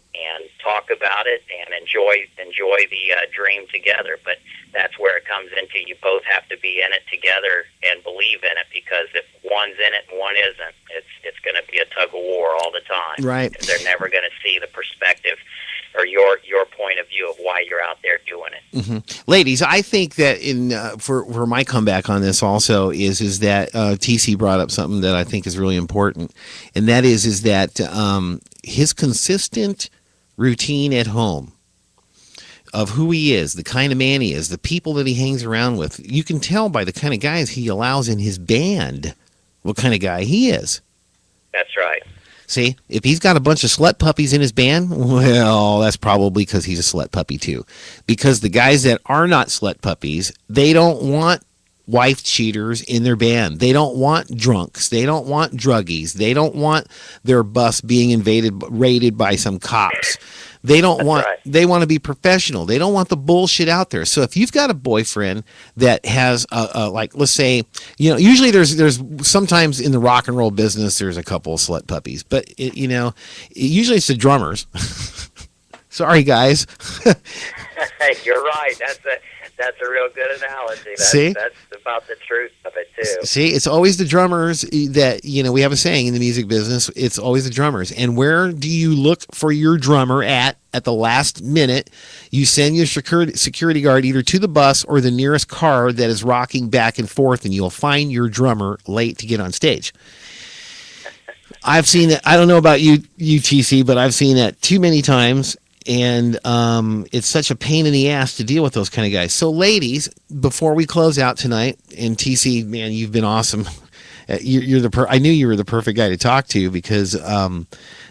talk about it and enjoy the dream together. But that's where it comes into, you both have to be in it together and believe in it, because if one's in it and one isn't, it's going to be a tug of war all the time. Right. They're never going to see the perspective or your point of view of why you're out there doing it. Ladies, I think that for my comeback on this also is that TC brought up something that I think is really important, and that is that his consistent routine at home of who he is, the kind of man he is, the people that he hangs around with. You can tell by the kind of guys he allows in his band what kind of guy he is. That's right. See, if he's got a bunch of slut puppies in his band, well, that's probably because he's a slut puppy too. Because the guys that are not slut puppies, they don't want wife cheaters in their band. They don't want drunks. They don't want druggies. They don't want their bus being raided by some cops. They don't want. Right. They want to be professional. They don't want the bullshit out there. So if you've got a boyfriend that has like, let's say, you know, usually there's sometimes in the rock and roll business there's a couple of slut puppies, but usually it's the drummers. Sorry, guys. You're right. That's a real good analogy. That's about the truth of it too. See, it's always the drummers that, you know, we have a saying in the music business, it's always the drummers. And where do you look for your drummer at the last minute? You send your security guard either to the bus or the nearest car that is rocking back and forth, and you'll find your drummer late to get on stage. I've seen it. I don't know about you, TC, but I've seen that too many times. And it's such a pain in the ass to deal with those kind of guys. So, ladies, before we close out tonight, and TC, man, you've been awesome. I knew you were the perfect guy to talk to because,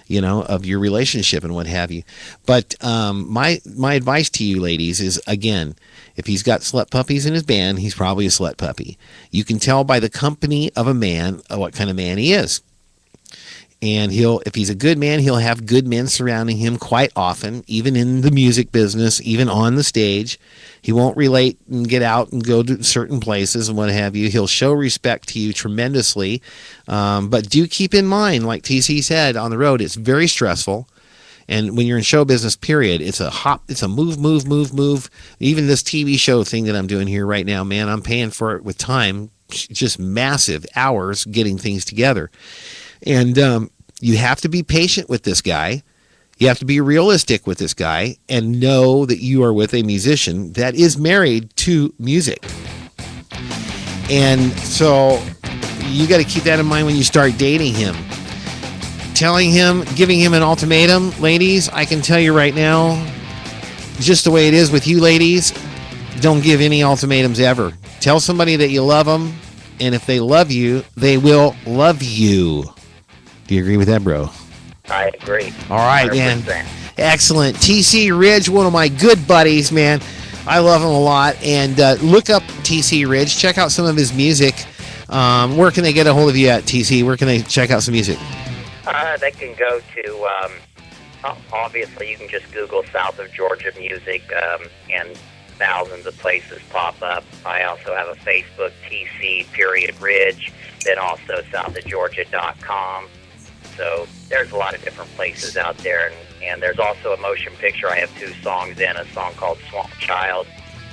you know, of your relationship and what have you. But my advice to you, ladies, is, again, if he's got slut puppies in his band, he's probably a slut puppy. You can tell by the company of a man what kind of man he is. And if he's a good man, he'll have good men surrounding him quite often, even in the music business, even on the stage. He won't relate and get out and go to certain places and what have you. He'll show respect to you tremendously. But do keep in mind, like TC said, on the road, it's very stressful. And when you're in show business, period, it's a move. Even this TV show thing that I'm doing here right now, man, I'm paying for it with time, just massive hours getting things together. And you have to be patient with this guy. You have to be realistic with this guy and know that you are with a musician that is married to music. And so you got to keep that in mind when you start dating him. Giving him an ultimatum, ladies, I can tell you right now, just the way it is with you ladies, don't give any ultimatums ever. Tell somebody that you love them, and if they love you, they will love you. Do you agree with that, bro? I agree. All right, man. 100%. Excellent. TC Ridge, one of my good buddies, man. I love him a lot. And look up TC Ridge. Check out some of his music. Where can they get a hold of you at, TC? Where can they check out some music? They can go to, obviously, you can just Google South of Georgia music, and thousands of places pop up. I also have a Facebook, TC_Ridge, then also southofgeorgia.com. So there's a lot of different places out there, and there's also a motion picture. I have 2 songs in, a song called Swamp Child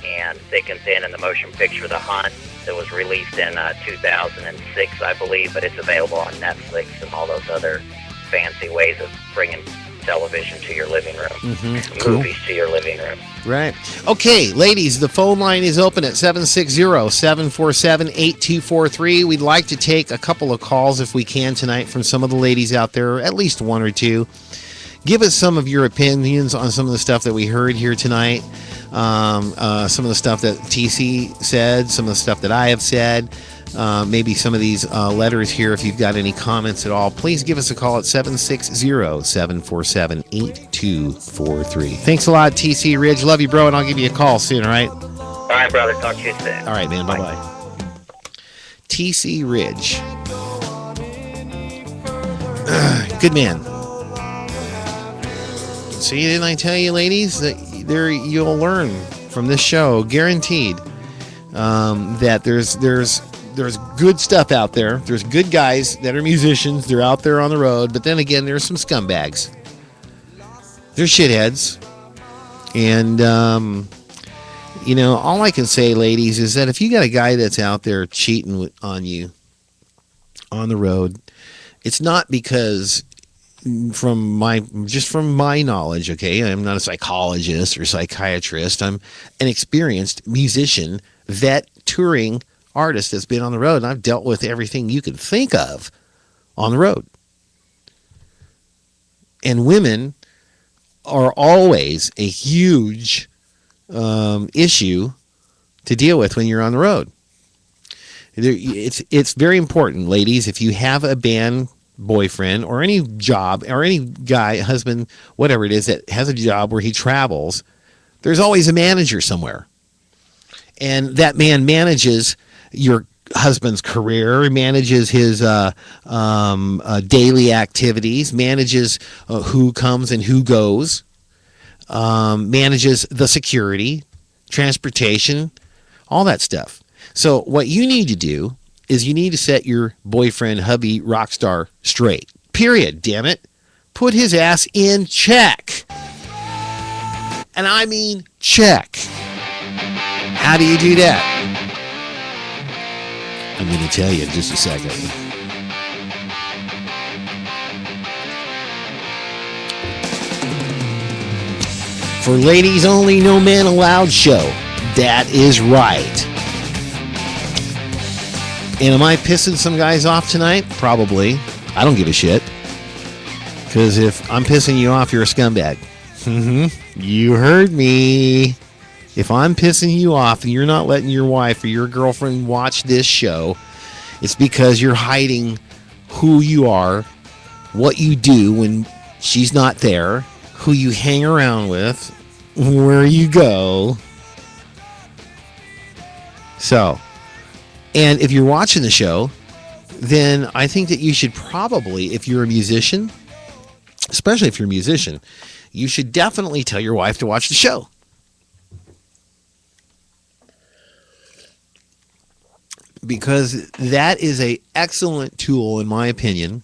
and Thick and Thin, and the motion picture The Hunt that was released in 2006, I believe, but it's available on Netflix and all those other fancy ways of bringing television to your living room, movies to your living room. Right. Okay, ladies, the phone line is open at 760-747-8243. We'd like to take a couple of calls if we can tonight from some of the ladies out there, at least 1 or 2. Give us some of your opinions on some of the stuff that we heard here tonight, some of the stuff that TC said, some of the stuff that I have said. Maybe some of these letters here, if you've got any comments at all, please give us a call at 760-747-8243. Thanks a lot, TC Ridge. Love you, bro, and I'll give you a call soon, all right? All right, brother. Talk to you soon. All right, man. Bye-bye. TC Ridge. Good man. See, didn't I tell you, ladies, that you'll learn from this show, guaranteed, that there's good stuff out there. There's good guys that are musicians. They're out there on the road. But then again, there's some scumbags. They're shitheads. And, all I can say, ladies, is that if you got a guy that's out there cheating on you on the road, it's not because from my knowledge, okay, I'm not a psychologist or psychiatrist. I'm an experienced musician, vet, touring artist that's been on the road, and I've dealt with everything you can think of on the road. And women are always a huge issue to deal with when you're on the road. It's very important, ladies, if you have a band boyfriend or any job or any guy, husband, whatever it is, that has a job where he travels, there's always a manager somewhere. And that man manages your husband's career, manages his daily activities, manages who comes and who goes, manages the security, transportation, all that stuff. So what you need to do is you need to set your boyfriend, hubby, rock star straight. Period, damn it. Put his ass in check. And I mean check. How do you do that? I'm going to tell you in just a second. For ladies only, no man allowed show. That is right. And am I pissing some guys off tonight? Probably. I don't give a shit. Because if I'm pissing you off, you're a scumbag. You heard me. If I'm pissing you off and you're not letting your wife or your girlfriend watch this show, it's because you're hiding who you are, what you do when she's not there, who you hang around with, where you go. So, and if you're watching the show, then I think that you should probably, if you're a musician, especially if you're a musician, you should definitely tell your wife to watch the show. Because that is an excellent tool, in my opinion.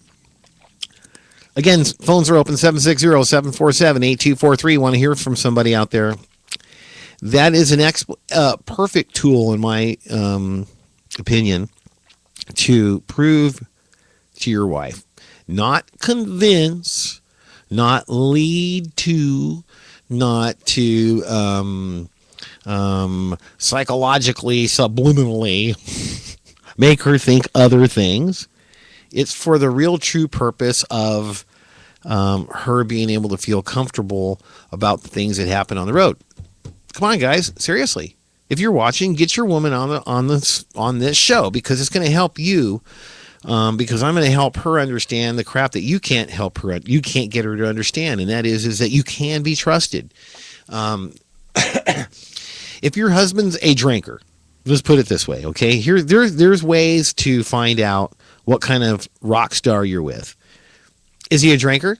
Again, phones are open, 760-747-8243. Want to hear from somebody out there. That is an perfect tool, in my opinion, to prove to your wife. Not convince, not lead to, not to psychologically, subliminally make her think other things. It's for the real true purpose of her being able to feel comfortable about the things that happen on the road. Come on, guys, seriously. If you're watching, get your woman on this show, because it's going to help you because I'm going to help her understand the crap that you can't help her, you can't get her to understand, and that is that you can be trusted. If your husband's a drinker, let's put it this way, okay? There's ways to find out what kind of rock star you're with. Is he a drinker?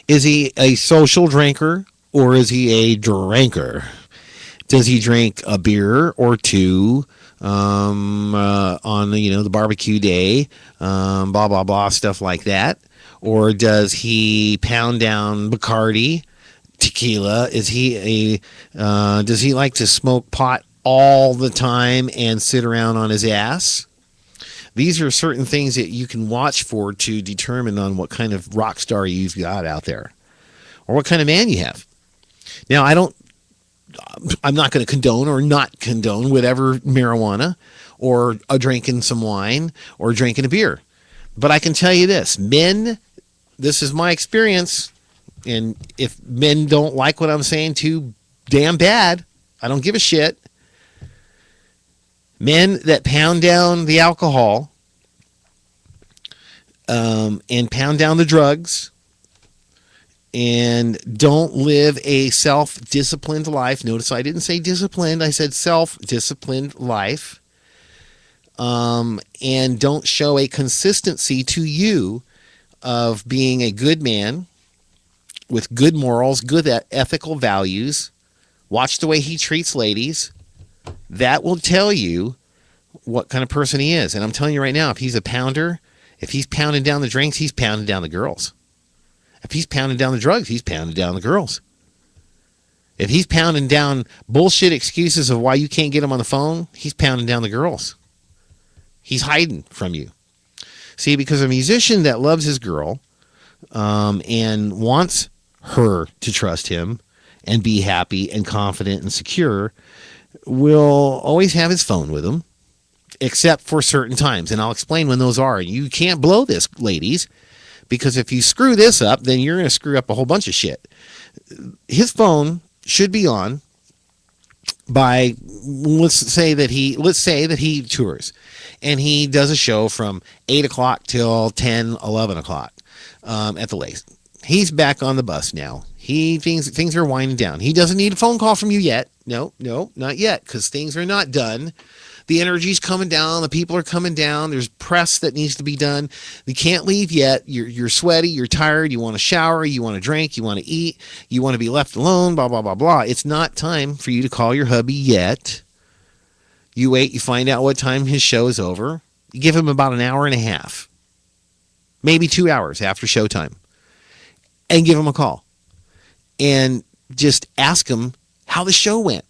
Is he a social drinker, or is he a drinker? Does he drink a beer or two on the barbecue day, blah blah blah, stuff like that? Or does he pound down Bacardi, tequila? Does he like to smoke pot all the time and sit around on his ass? These are certain things that you can watch for to determine on what kind of rock star you've got out there, or what kind of man you have. Now, I'm not going to condone or not condone whatever marijuana, or drinking some wine, or drinking a beer. But I can tell you this, men, this is my experience, and if men don't like what I'm saying too damn bad, I don't give a shit. Men that pound down the alcohol and pound down the drugs and don't live a self-disciplined life. Notice I didn't say disciplined. I said self-disciplined life. And don't show a consistency to you of being a good man with good morals, good ethical values. Watch the way he treats ladies. That will tell you what kind of person he is. And I'm telling you right now, if he's a pounder, if he's pounding down the drinks, he's pounding down the girls. If he's pounding down the drugs, he's pounding down the girls. If he's pounding down bullshit excuses of why you can't get him on the phone, he's pounding down the girls. He's hiding from you. See, because a musician that loves his girl and wants her to trust him and be happy and confident and secure will always have his phone with him, except for certain times. And I'll explain when those are. You can't blow this, ladies, because if you screw this up, then you're going to screw up a whole bunch of shit. His phone should be on by, let's say that he tours and he does a show from 8 o'clock till 10, 11 o'clock at the Lakes. He's back on the bus now. Things are winding down. He doesn't need a phone call from you yet. No, not yet, because things are not done. The energy's coming down. The people are coming down. There's press that needs to be done. You can't leave yet. You're sweaty. You're tired. You want to shower. You want to drink. You want to eat. You want to be left alone, blah, blah, blah, blah. It's not time for you to call your hubby yet. You wait. You find out what time his show is over. You give him about an hour and a half, maybe 2 hours after showtime, and give him a call. And just ask him how the show went.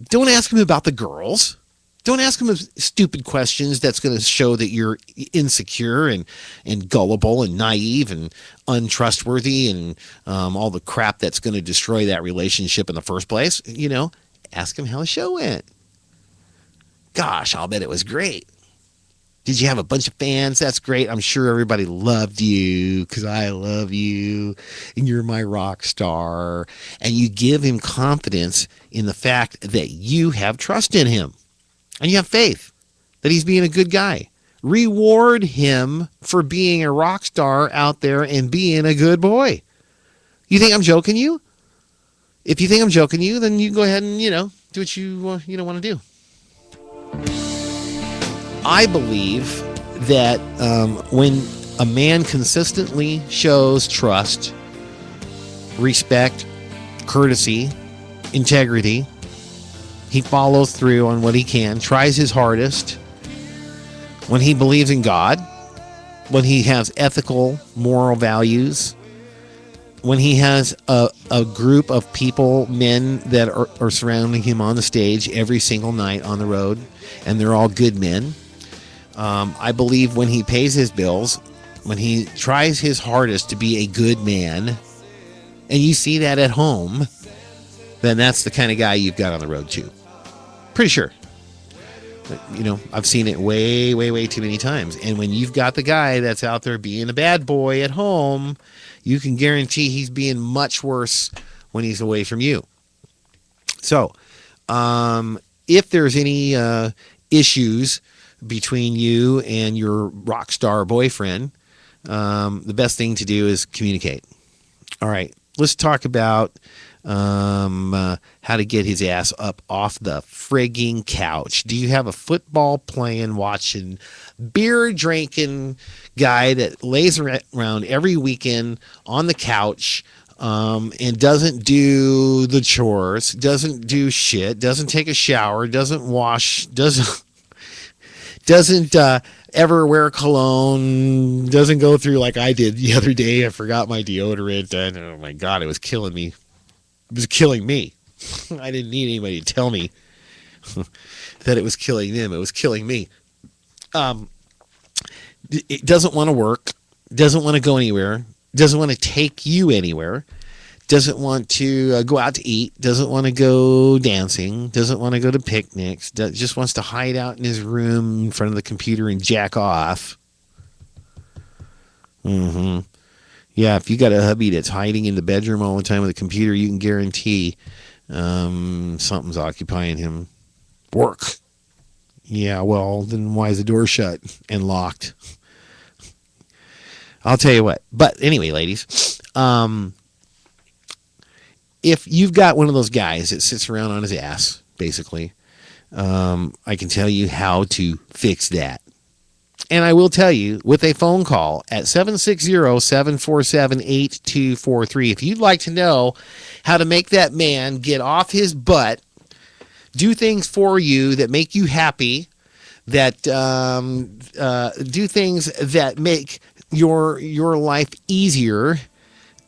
Don't ask him about the girls. Don't ask him stupid questions that's going to show that you're insecure and gullible and naive and untrustworthy and all the crap that's going to destroy that relationship in the first place. Ask him how the show went. Gosh, I'll bet it was great. Did you have a bunch of fans? That's great. I'm sure everybody loved you because I love you and you're my rock star. And you give him confidence in the fact that you have trust in him and you have faith that he's being a good guy. Reward him for being a rock star out there and being a good boy. You think I'm joking you? If you think I'm joking you, then you can go ahead and, do what you want to do. I believe that when a man consistently shows trust, respect, courtesy, integrity, he follows through on what he can, tries his hardest, when he believes in God, when he has ethical, moral values, when he has a group of people, men that are surrounding him on the stage every single night on the road, and they're all good men. I believe when he pays his bills, when he tries his hardest to be a good man, and you see that at home, then that's the kind of guy you've got on the road too. Pretty sure. But, I've seen it way, way, way too many times. And when you've got the guy that's out there being a bad boy at home, you can guarantee he's being much worse when he's away from you. So, if there's any issues between you and your rock star boyfriend, the best thing to do is communicate. All right, let's talk about how to get his ass up off the frigging couch. Do you have a football playing, watching, beer drinking guy that lays around every weekend on the couch and doesn't do the chores, doesn't do shit, doesn't take a shower, doesn't wash, doesn't ever wear cologne, doesn't go through like I did the other day? I forgot my deodorant, and oh my God, it was killing me. It was killing me. I didn't need anybody to tell me that it was killing them. It was killing me. It doesn't want to work, doesn't want to go anywhere, doesn't want to take you anywhere, doesn't want to go out to eat, doesn't want to go dancing, doesn't want to go to picnics, just wants to hide out in his room in front of the computer and jack off. Yeah, if you got a hubby that's hiding in the bedroom all the time with a computer, you can guarantee something's occupying him. Work. Yeah, well, then why is the door shut and locked? I'll tell you what. But anyway, ladies, if you've got one of those guys that sits around on his ass, basically, I can tell you how to fix that. And I will tell you with a phone call at 760-747-8243. If you'd like to know how to make that man get off his butt, do things for you that make you happy, that do things that make your life easier,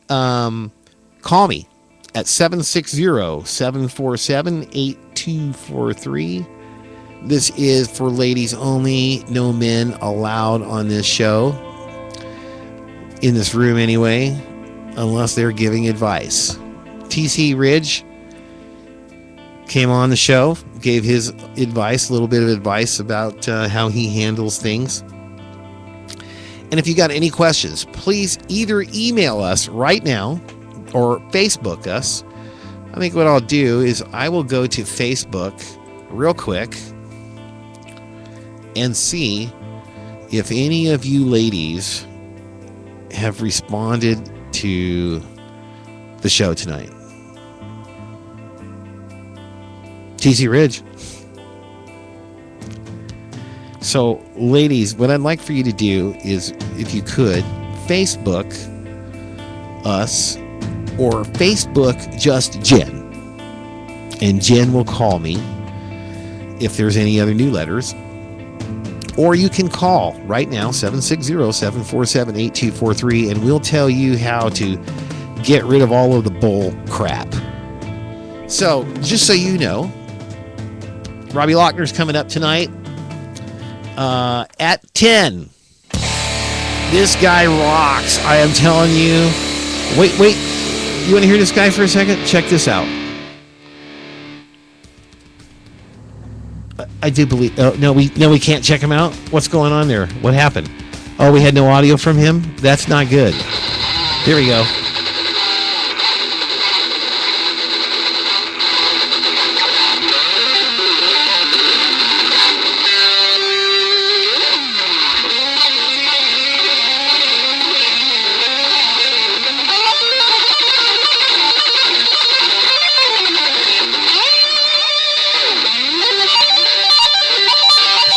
call me at 760-747-8243. This is for ladies only, no men allowed on this show, in this room anyway, unless they're giving advice. TC Ridge came on the show, gave his advice, a little bit of advice about how he handles things. And if you got any questions, please either email us right now or Facebook us. I think what I'll do is I will go to Facebook real quick and see if any of you ladies have responded to the show tonight. TC Ridge. So, ladies, what I'd like for you to do is, if you could, Facebook us or Facebook just Jen. And Jen will call me if there's any other new letters. Or you can call right now, 760-747-8243, and we'll tell you how to get rid of all of the bull crap. So, just so you know, Robbie Lochner's coming up tonight at 10. This guy rocks. I am telling you. Wait. You want to hear this guy for a second? Check this out. I do believe. Oh, no, we can't check him out. What's going on there? What happened? Oh, we had no audio from him? That's not good. Here we go.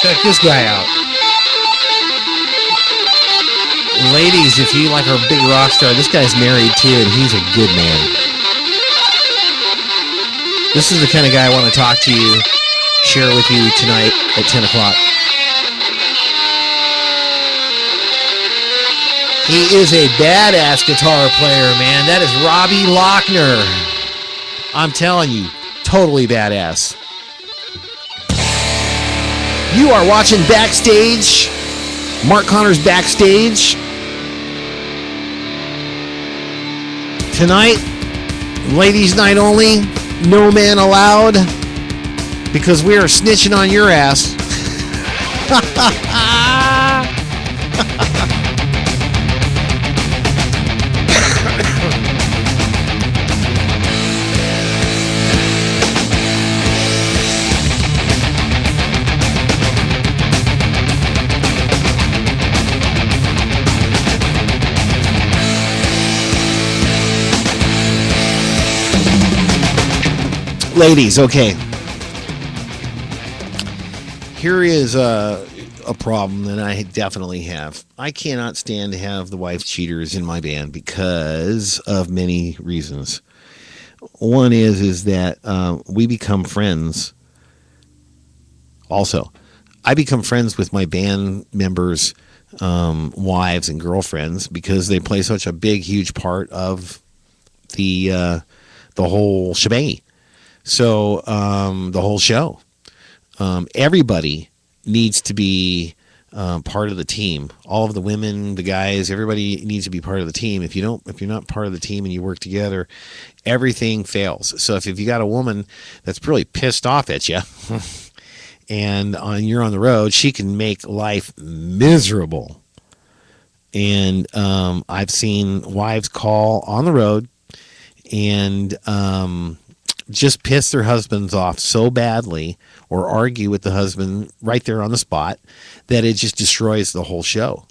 Check this guy out. Ladies, if you like our big rock star, this guy's married too, and he's a good man. This is the kind of guy I want to talk to you, share with you tonight at 10 o'clock. He is a badass guitar player, man. That is Robbie Lochner. I'm telling you, totally badass. You are watching Backstage, Mark Connors Backstage. Tonight, ladies' night only, no man allowed, because we are snitching on your ass. Ladies, okay. Here is a problem that I definitely have. I cannot stand to have the wife cheaters in my band because of many reasons. One is that we become friends. Also, I become friends with my band members' wives and girlfriends because they play such a big, huge part of the whole shebang. So the whole show. Everybody needs to be part of the team. All of the women, the guys, everybody needs to be part of the team. If you're not part of the team and you work together, everything fails. So if you got a woman that's really pissed off at you and you're on the road, she can make life miserable. And I've seen wives call on the road and just piss their husbands off so badly or argue with the husband right there on the spot that it just destroys the whole show.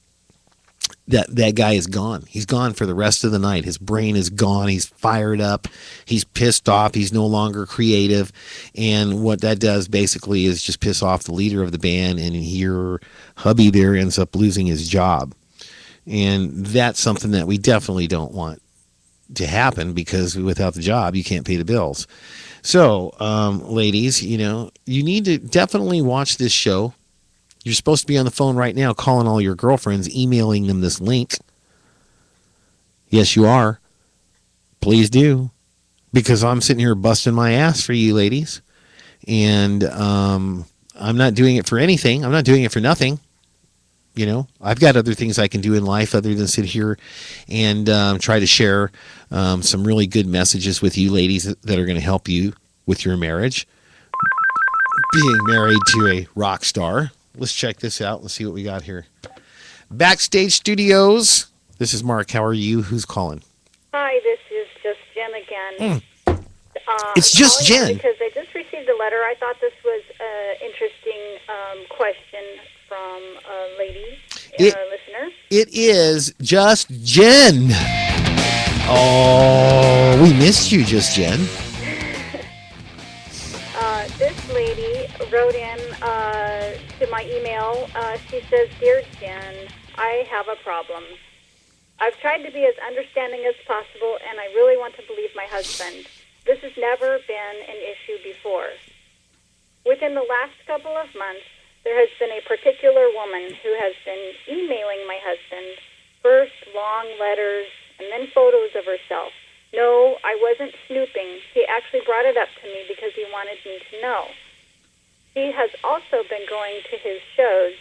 That guy is gone. He's gone for the rest of the night. His brain is gone. He's fired up. He's pissed off. He's no longer creative. And what that does basically is just piss off the leader of the band, and your hubby there ends up losing his job. And that's something that we definitely don't want to happen, because without the job, you can't pay the bills. So, ladies, you need to definitely watch this show. You're supposed to be on the phone right now calling all your girlfriends, emailing them this link. Yes, you are. Please do. Because I'm sitting here busting my ass for you, ladies. And I'm not doing it for anything. I'm not doing it for nothing. I've got other things I can do in life other than sit here and try to share some really good messages with you ladies that are going to help you with your marriage. Being married to a rock star. Let's check this out. Let's see what we got here. Backstage Studios. This is Mark. How are you? Who's calling? Hi, this is just Jen again. It's just Jen. Because I just received a letter. I thought this was an interesting question from a lady, listener. It is just Jen. Oh, we missed you, just Jen. This lady wrote in to my email. She says, "Dear Jen, I have a problem. I've tried to be as understanding as possible, and I really want to believe my husband. This has never been an issue before. Within the last couple of months, there has been a particular woman who has been emailing my husband, first long letters and then photos of herself. No, I wasn't snooping. He actually brought it up to me because he wanted me to know. She has also been going to his shows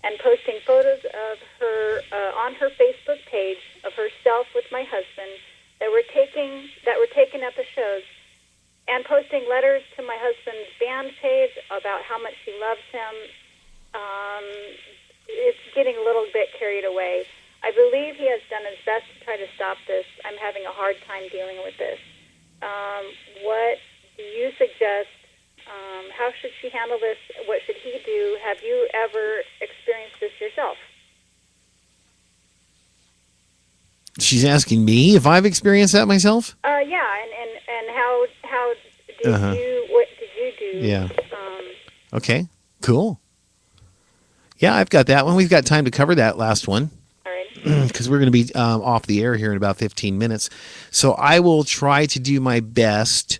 and posting photos of her on her Facebook page of herself with my husband that were taken at the shows, and posting letters to my husband's band page about how much she loves him. It's getting a little bit carried away. I believe he has done his best to try to stop this. I'm having a hard time dealing with this. What do you suggest? How should she handle this? What should he do? Have you ever experienced this yourself?" She's asking me if I've experienced that myself? Yeah, and how did you, what did you do? Yeah. Okay, cool. Yeah, I've got that one. We've got time to cover that last one. All right. Because we're going to be off the air here in about 15 minutes. So I will try to do my best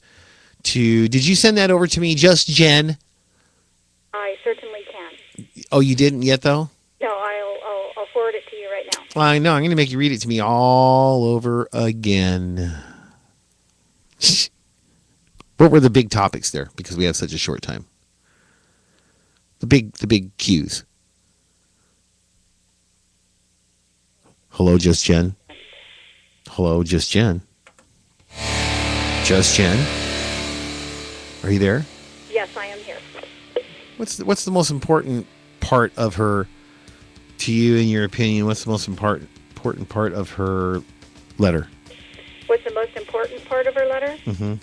to... Did you send that over to me, just Jen? I certainly can. Oh, you didn't yet, though? No, I'll forward it to you right now. Well, I know. I'm going to make you read it to me all over again. What were the big topics there? Because we have such a short time. The big cues. Hello, just Jen. Hello, just Jen. Just Jen. Are you there? Yes, I am here. What's the most important part of her, to you, in your opinion? What's the most important part of her letter? What's the most important part of her letter? Mm-hmm.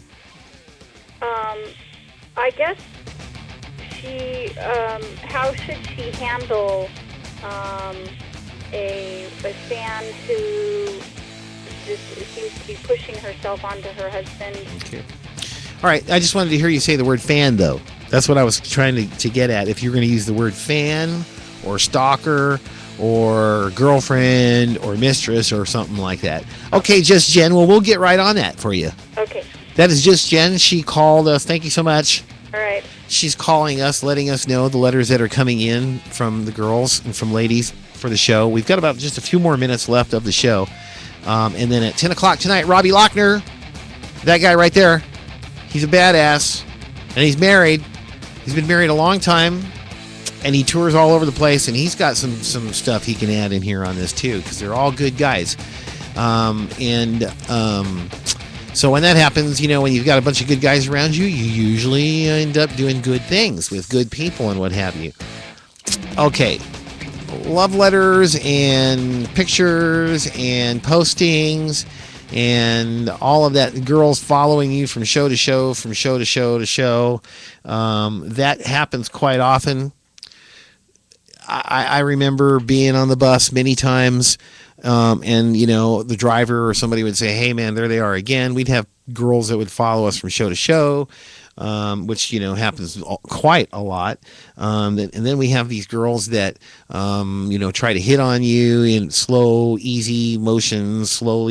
I guess how should she handle a fan who just seems to be pushing herself onto her husband? Okay. All right, I just wanted to hear you say the word fan, though. That's what I was trying to get at. If you're going to use the word fan or stalker or girlfriend or mistress or something like that. Okay, Just Jen. Well, we'll get right on that for you. Okay. That is Just Jen. She called us. Thank you so much. All right. She's calling us, letting us know the letters that are coming in from the girls and from ladies for the show. We've got about just a few more minutes left of the show. And then at 10 o'clock tonight, Robbie Lochner, that guy right there, he's a badass, and he's married. He's been married a long time, and he tours all over the place, and he's got some stuff he can add in here on this, too, because they're all good guys. So when that happens, you know, when you've got a bunch of good guys around you, you usually end up doing good things with good people and what have you. Okay. Love letters and pictures and postings and all of that. Girls following you from show to show, from show to show to show. That happens quite often. I remember being on the bus many times. And, you know, the driver or somebody would say, hey, man, there they are again. We'd have girls that would follow us from show to show, which, you know, happens quite a lot. And then we have these girls that, you know, try to hit on you in slow, easy motions, slow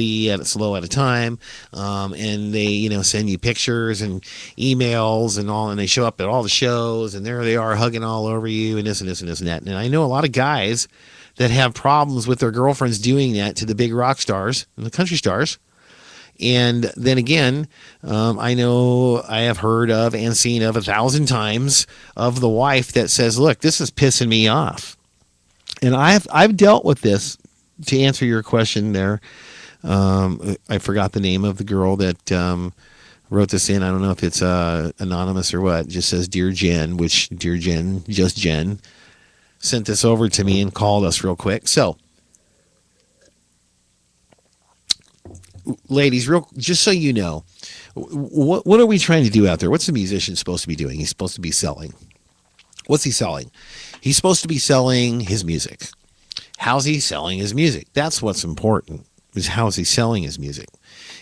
at a time. And they, you know, send you pictures and emails and all, and they show up at all the shows, and there they are hugging all over you and this and this and this and that. And I know a lot of guys that have problems with their girlfriends doing that to the big rock stars and the country stars. And then again, I know I have heard of and seen of 1,000 times of the wife that says, look, this is pissing me off. And I've dealt with this. To answer your question there, I forgot the name of the girl that wrote this in. I don't know if it's anonymous or what. It just says, Dear Jen, which Dear Jen, Just Jen, sent this over to me and called us real quick. So, ladies, just so you know, what are we trying to do out there? What's the musician supposed to be doing? He's supposed to be selling. What's he selling? He's supposed to be selling his music. How's he selling his music? That's what's important, is how's he selling his music?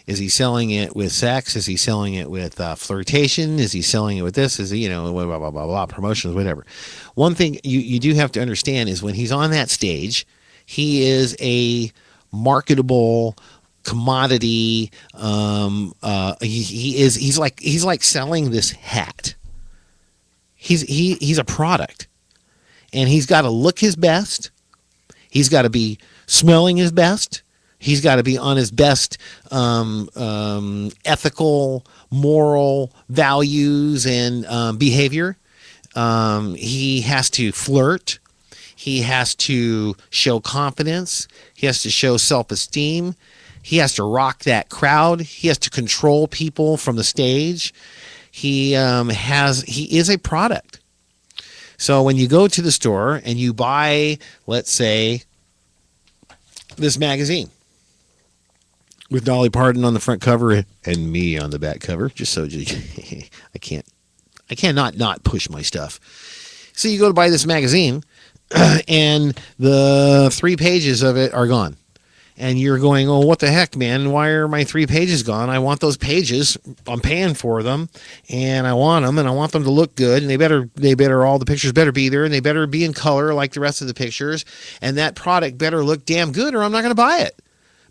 Is he selling it with sex? Is he selling it with flirtation? Is he selling it with this? Is he, you know, blah, blah, blah, blah, promotions, whatever. One thing you do have to understand is when he's on that stage, he is a marketable commodity. He's like selling this hat. He's a product, and he's got to look his best. He's got to be smelling his best. He's got to be on his best ethical, moral values and behavior. He has to flirt. He has to show confidence. He has to show self-esteem. He has to rock that crowd. He has to control people from the stage. He is a product. So when you go to the store and you buy, let's say, this magazine with Dolly Parton on the front cover and me on the back cover, just so I cannot not push my stuff. So you go to buy this magazine and the 3 pages of it are gone. And you're going, oh, what the heck, man? Why are my 3 pages gone? I want those pages. I'm paying for them, and I want them, and I want them to look good. And all the pictures better be there, and they better be in color like the rest of the pictures. And that product better look damn good, or I'm not going to buy it,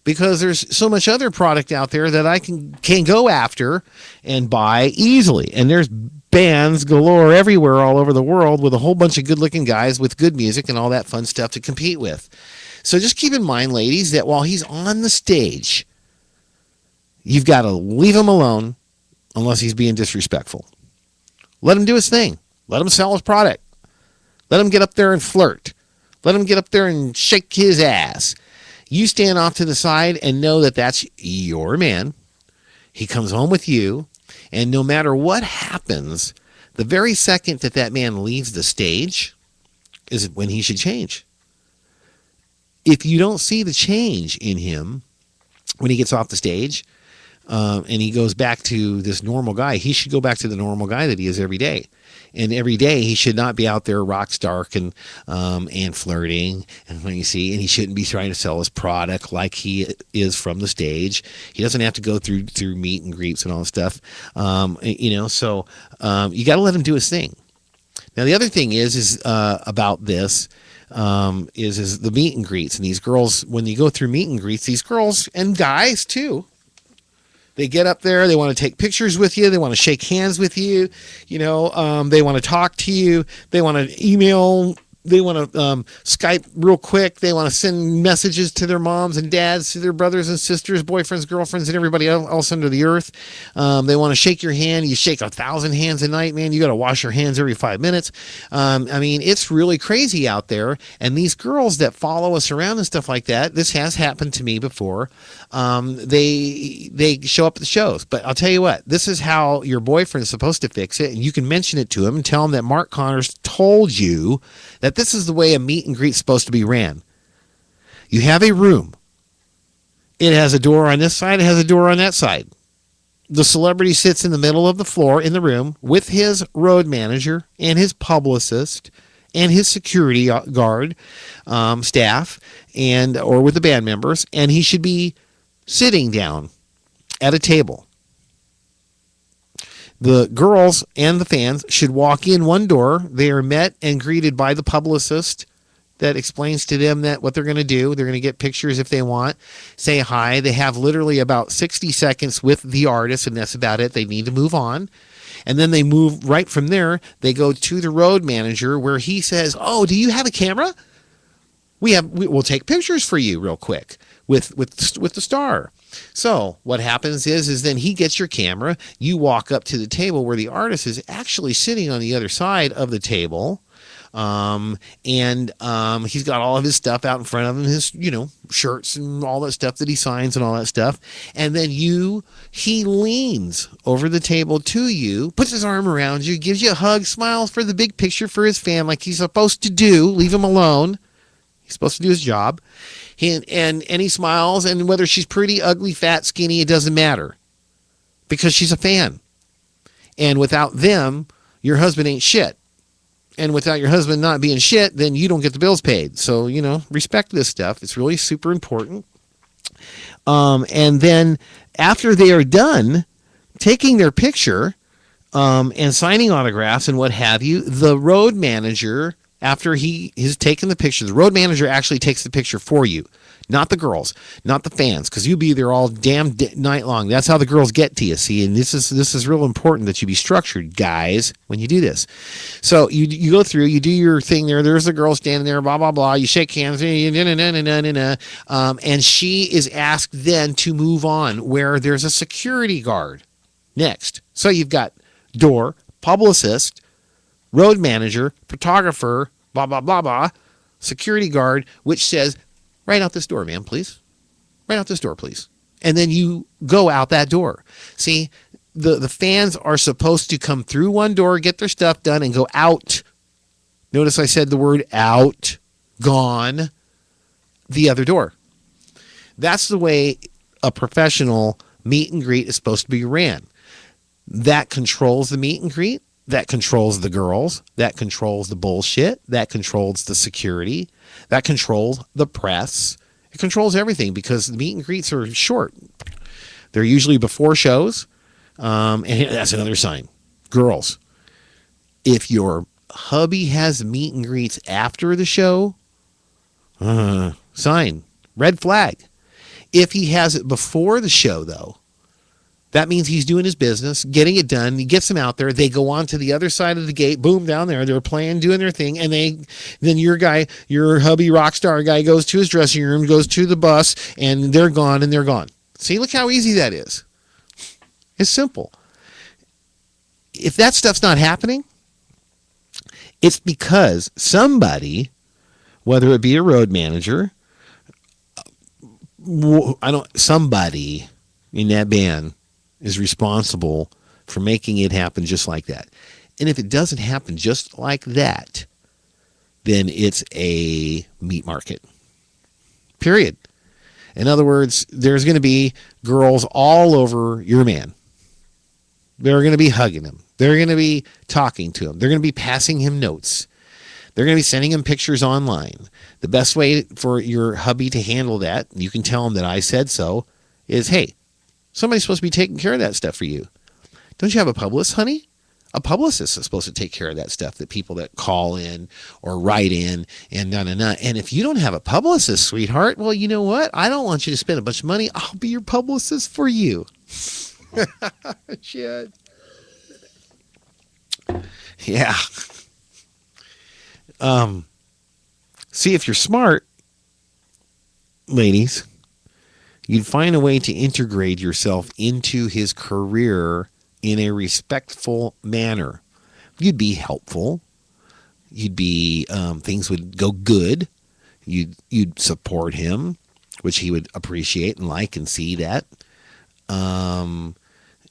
because there's so much other product out there that I can go after and buy easily. And there's bands galore everywhere all over the world with a whole bunch of good-looking guys with good music and all that fun stuff to compete with. So just keep in mind, ladies, that while he's on the stage, you've got to leave him alone unless he's being disrespectful. Let him do his thing. Let him sell his product. Let him get up there and flirt. Let him get up there and shake his ass. You stand off to the side and know that that's your man. He comes home with you, and no matter what happens, the very second that man leaves the stage is when he should change. If you don't see the change in him when he gets off the stage and he goes back to this normal guy, he should go back to the normal guy that he is every day. And every day he should not be out there rock star and flirting, and when you see, and he shouldn't be trying to sell his product like he is from the stage. He doesn't have to go through meet and greets and all this stuff. So you got to let him do his thing. Now the other thing is about this is the meet and greets, and these girls, when you go through meet and greets, these girls and guys too, they get up there, they want to take pictures with you, they want to shake hands with you, they want to talk to you, they want to email, they want to Skype real quick, they want to send messages to their moms and dads, to their brothers and sisters, boyfriends, girlfriends, and everybody else under the earth. They want to shake your hand. You shake 1,000 hands a night, man. You got to wash your hands every 5 minutes. It's really crazy out there. And these girls that follow us around and stuff like that, this has happened to me before. They show up at the shows. But I'll tell you what, this is how your boyfriend is supposed to fix it. And you can mention it to him and tell him that Mark Connors told you that this is the way a meet and greet is supposed to be ran. You have a room. It has a door on this side. It has a door on that side. The celebrity sits in the middle of the floor in the room with his road manager and his publicist and his security guard staff or with the band members, and he should be sitting down at a table. The girls and the fans should walk in one door. They are met and greeted by the publicist that explains to them that what they're going to do. They're going to get pictures if they want, say hi. They have literally about 60 seconds with the artist, and that's about it. They need to move on. And then they move right from there. They go to the road manager where he says, "Oh, do you have a camera? We'll take pictures for you real quick with the star." So what happens is then he gets your camera. You walk up to the table where the artist is actually sitting on the other side of the table. He's got all of his stuff out in front of him, his, shirts and all that stuff that he signs and all that stuff. And then he leans over the table to you, puts his arm around you, gives you a hug, smiles for the big picture for his fan like he's supposed to do. Leave him alone. He's supposed to do his job. And he smiles, and whether she's pretty, ugly, fat, skinny, it doesn't matter because she's a fan. And without them, your husband ain't shit. And without your husband not being shit, then you don't get the bills paid. So, respect this stuff. It's really super important. And then after they are done taking their picture and signing autographs and what have you, the road manager, after he has taken the picture, the road manager actually takes the picture for you, not the girls, not the fans, because you'll be there all damn night long. That's how the girls get to you, see? And this is real important that you be structured, guys, when you do this. So you go through, you do your thing there. There's the girl standing there, blah, blah, blah. You shake hands, and she is asked then to move on where there's a security guard next. So you've got door, publicist, road manager, photographer, blah, blah, blah, blah, security guard, which says, "Right out this door, ma'am, please. Right out this door, please." And then you go out that door. See, the fans are supposed to come through one door, get their stuff done, and go out. Notice I said the word out, gone, the other door. That's the way a professional meet and greet is supposed to be ran. That controls the meet and greet. That controls the girls, that controls the bullshit, that controls the security, that controls the press. It controls everything because the meet and greets are short. They're usually before shows, and that's another sign. Girls, if your hubby has meet and greets after the show, sign, red flag. If he has it before the show, though, that means he's doing his business, getting it done. He gets them out there. They go on to the other side of the gate. Boom, down there. They're playing, doing their thing. And then your hubby rock star guy goes to his dressing room, goes to the bus, and they're gone, and they're gone. See, look how easy that is. It's simple. If that stuff's not happening, it's because somebody, whether it be a road manager, somebody in that band is responsible for making it happen just like that. And if it doesn't happen just like that, then it's a meat market. Period. In other words, there's going to be girls all over your man. They're going to be hugging him. They're going to be talking to him. They're going to be passing him notes. They're going to be sending him pictures online. The best way for your hubby to handle that, you can tell him that I said so, is, hey, somebody's supposed to be taking care of that stuff for you. Don't you have a publicist, honey? A publicist is supposed to take care of that stuff, the people that call in or write in and na. And if you don't have a publicist, sweetheart, well, you know what? I don't want you to spend a bunch of money. I'll be your publicist for you. Shit. Yeah. See, if you're smart, ladies, you'd find a way to integrate yourself into his career in a respectful manner. You'd be helpful. You'd be, things would go good. You'd support him, which he would appreciate and like and see that.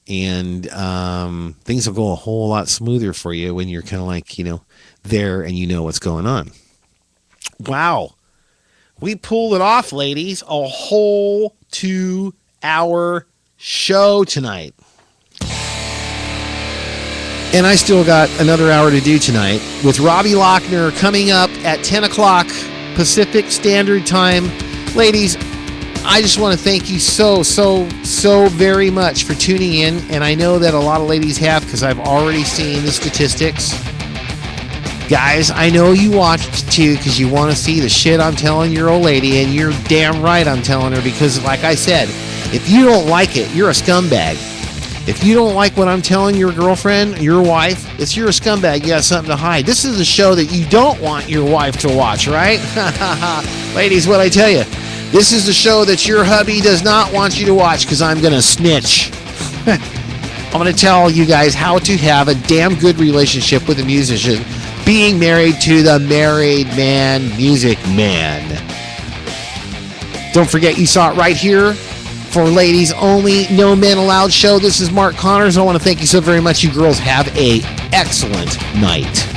Things will go a whole lot smoother for you when you're kind of like, there and you know what's going on. Wow. We pulled it off, ladies. A whole 2-hour show tonight. And I still got another hour to do tonight with Robbie Lochner coming up at 10 o'clock Pacific Standard Time. Ladies, I just want to thank you so very much for tuning in. And I know that a lot of ladies have, because I've already seen the statistics. Guys, I know you watched too because you want to see the shit I'm telling your old lady, and you're damn right I'm telling her, because like I said, if you don't like it, you're a scumbag. If you don't like what I'm telling your girlfriend, your wife, you're a scumbag. You got something to hide. This is a show that you don't want your wife to watch, right? Ladies, what I tell you, this is the show that your hubby does not want you to watch, because I'm going to snitch. I'm going to tell you guys how to have a damn good relationship with a musician, being married to the Married Man Music Man. Don't forget, you saw it right here for ladies only, No Men Allowed show. This is Mark Connors. I want to thank you so very much. You girls have a excellent night.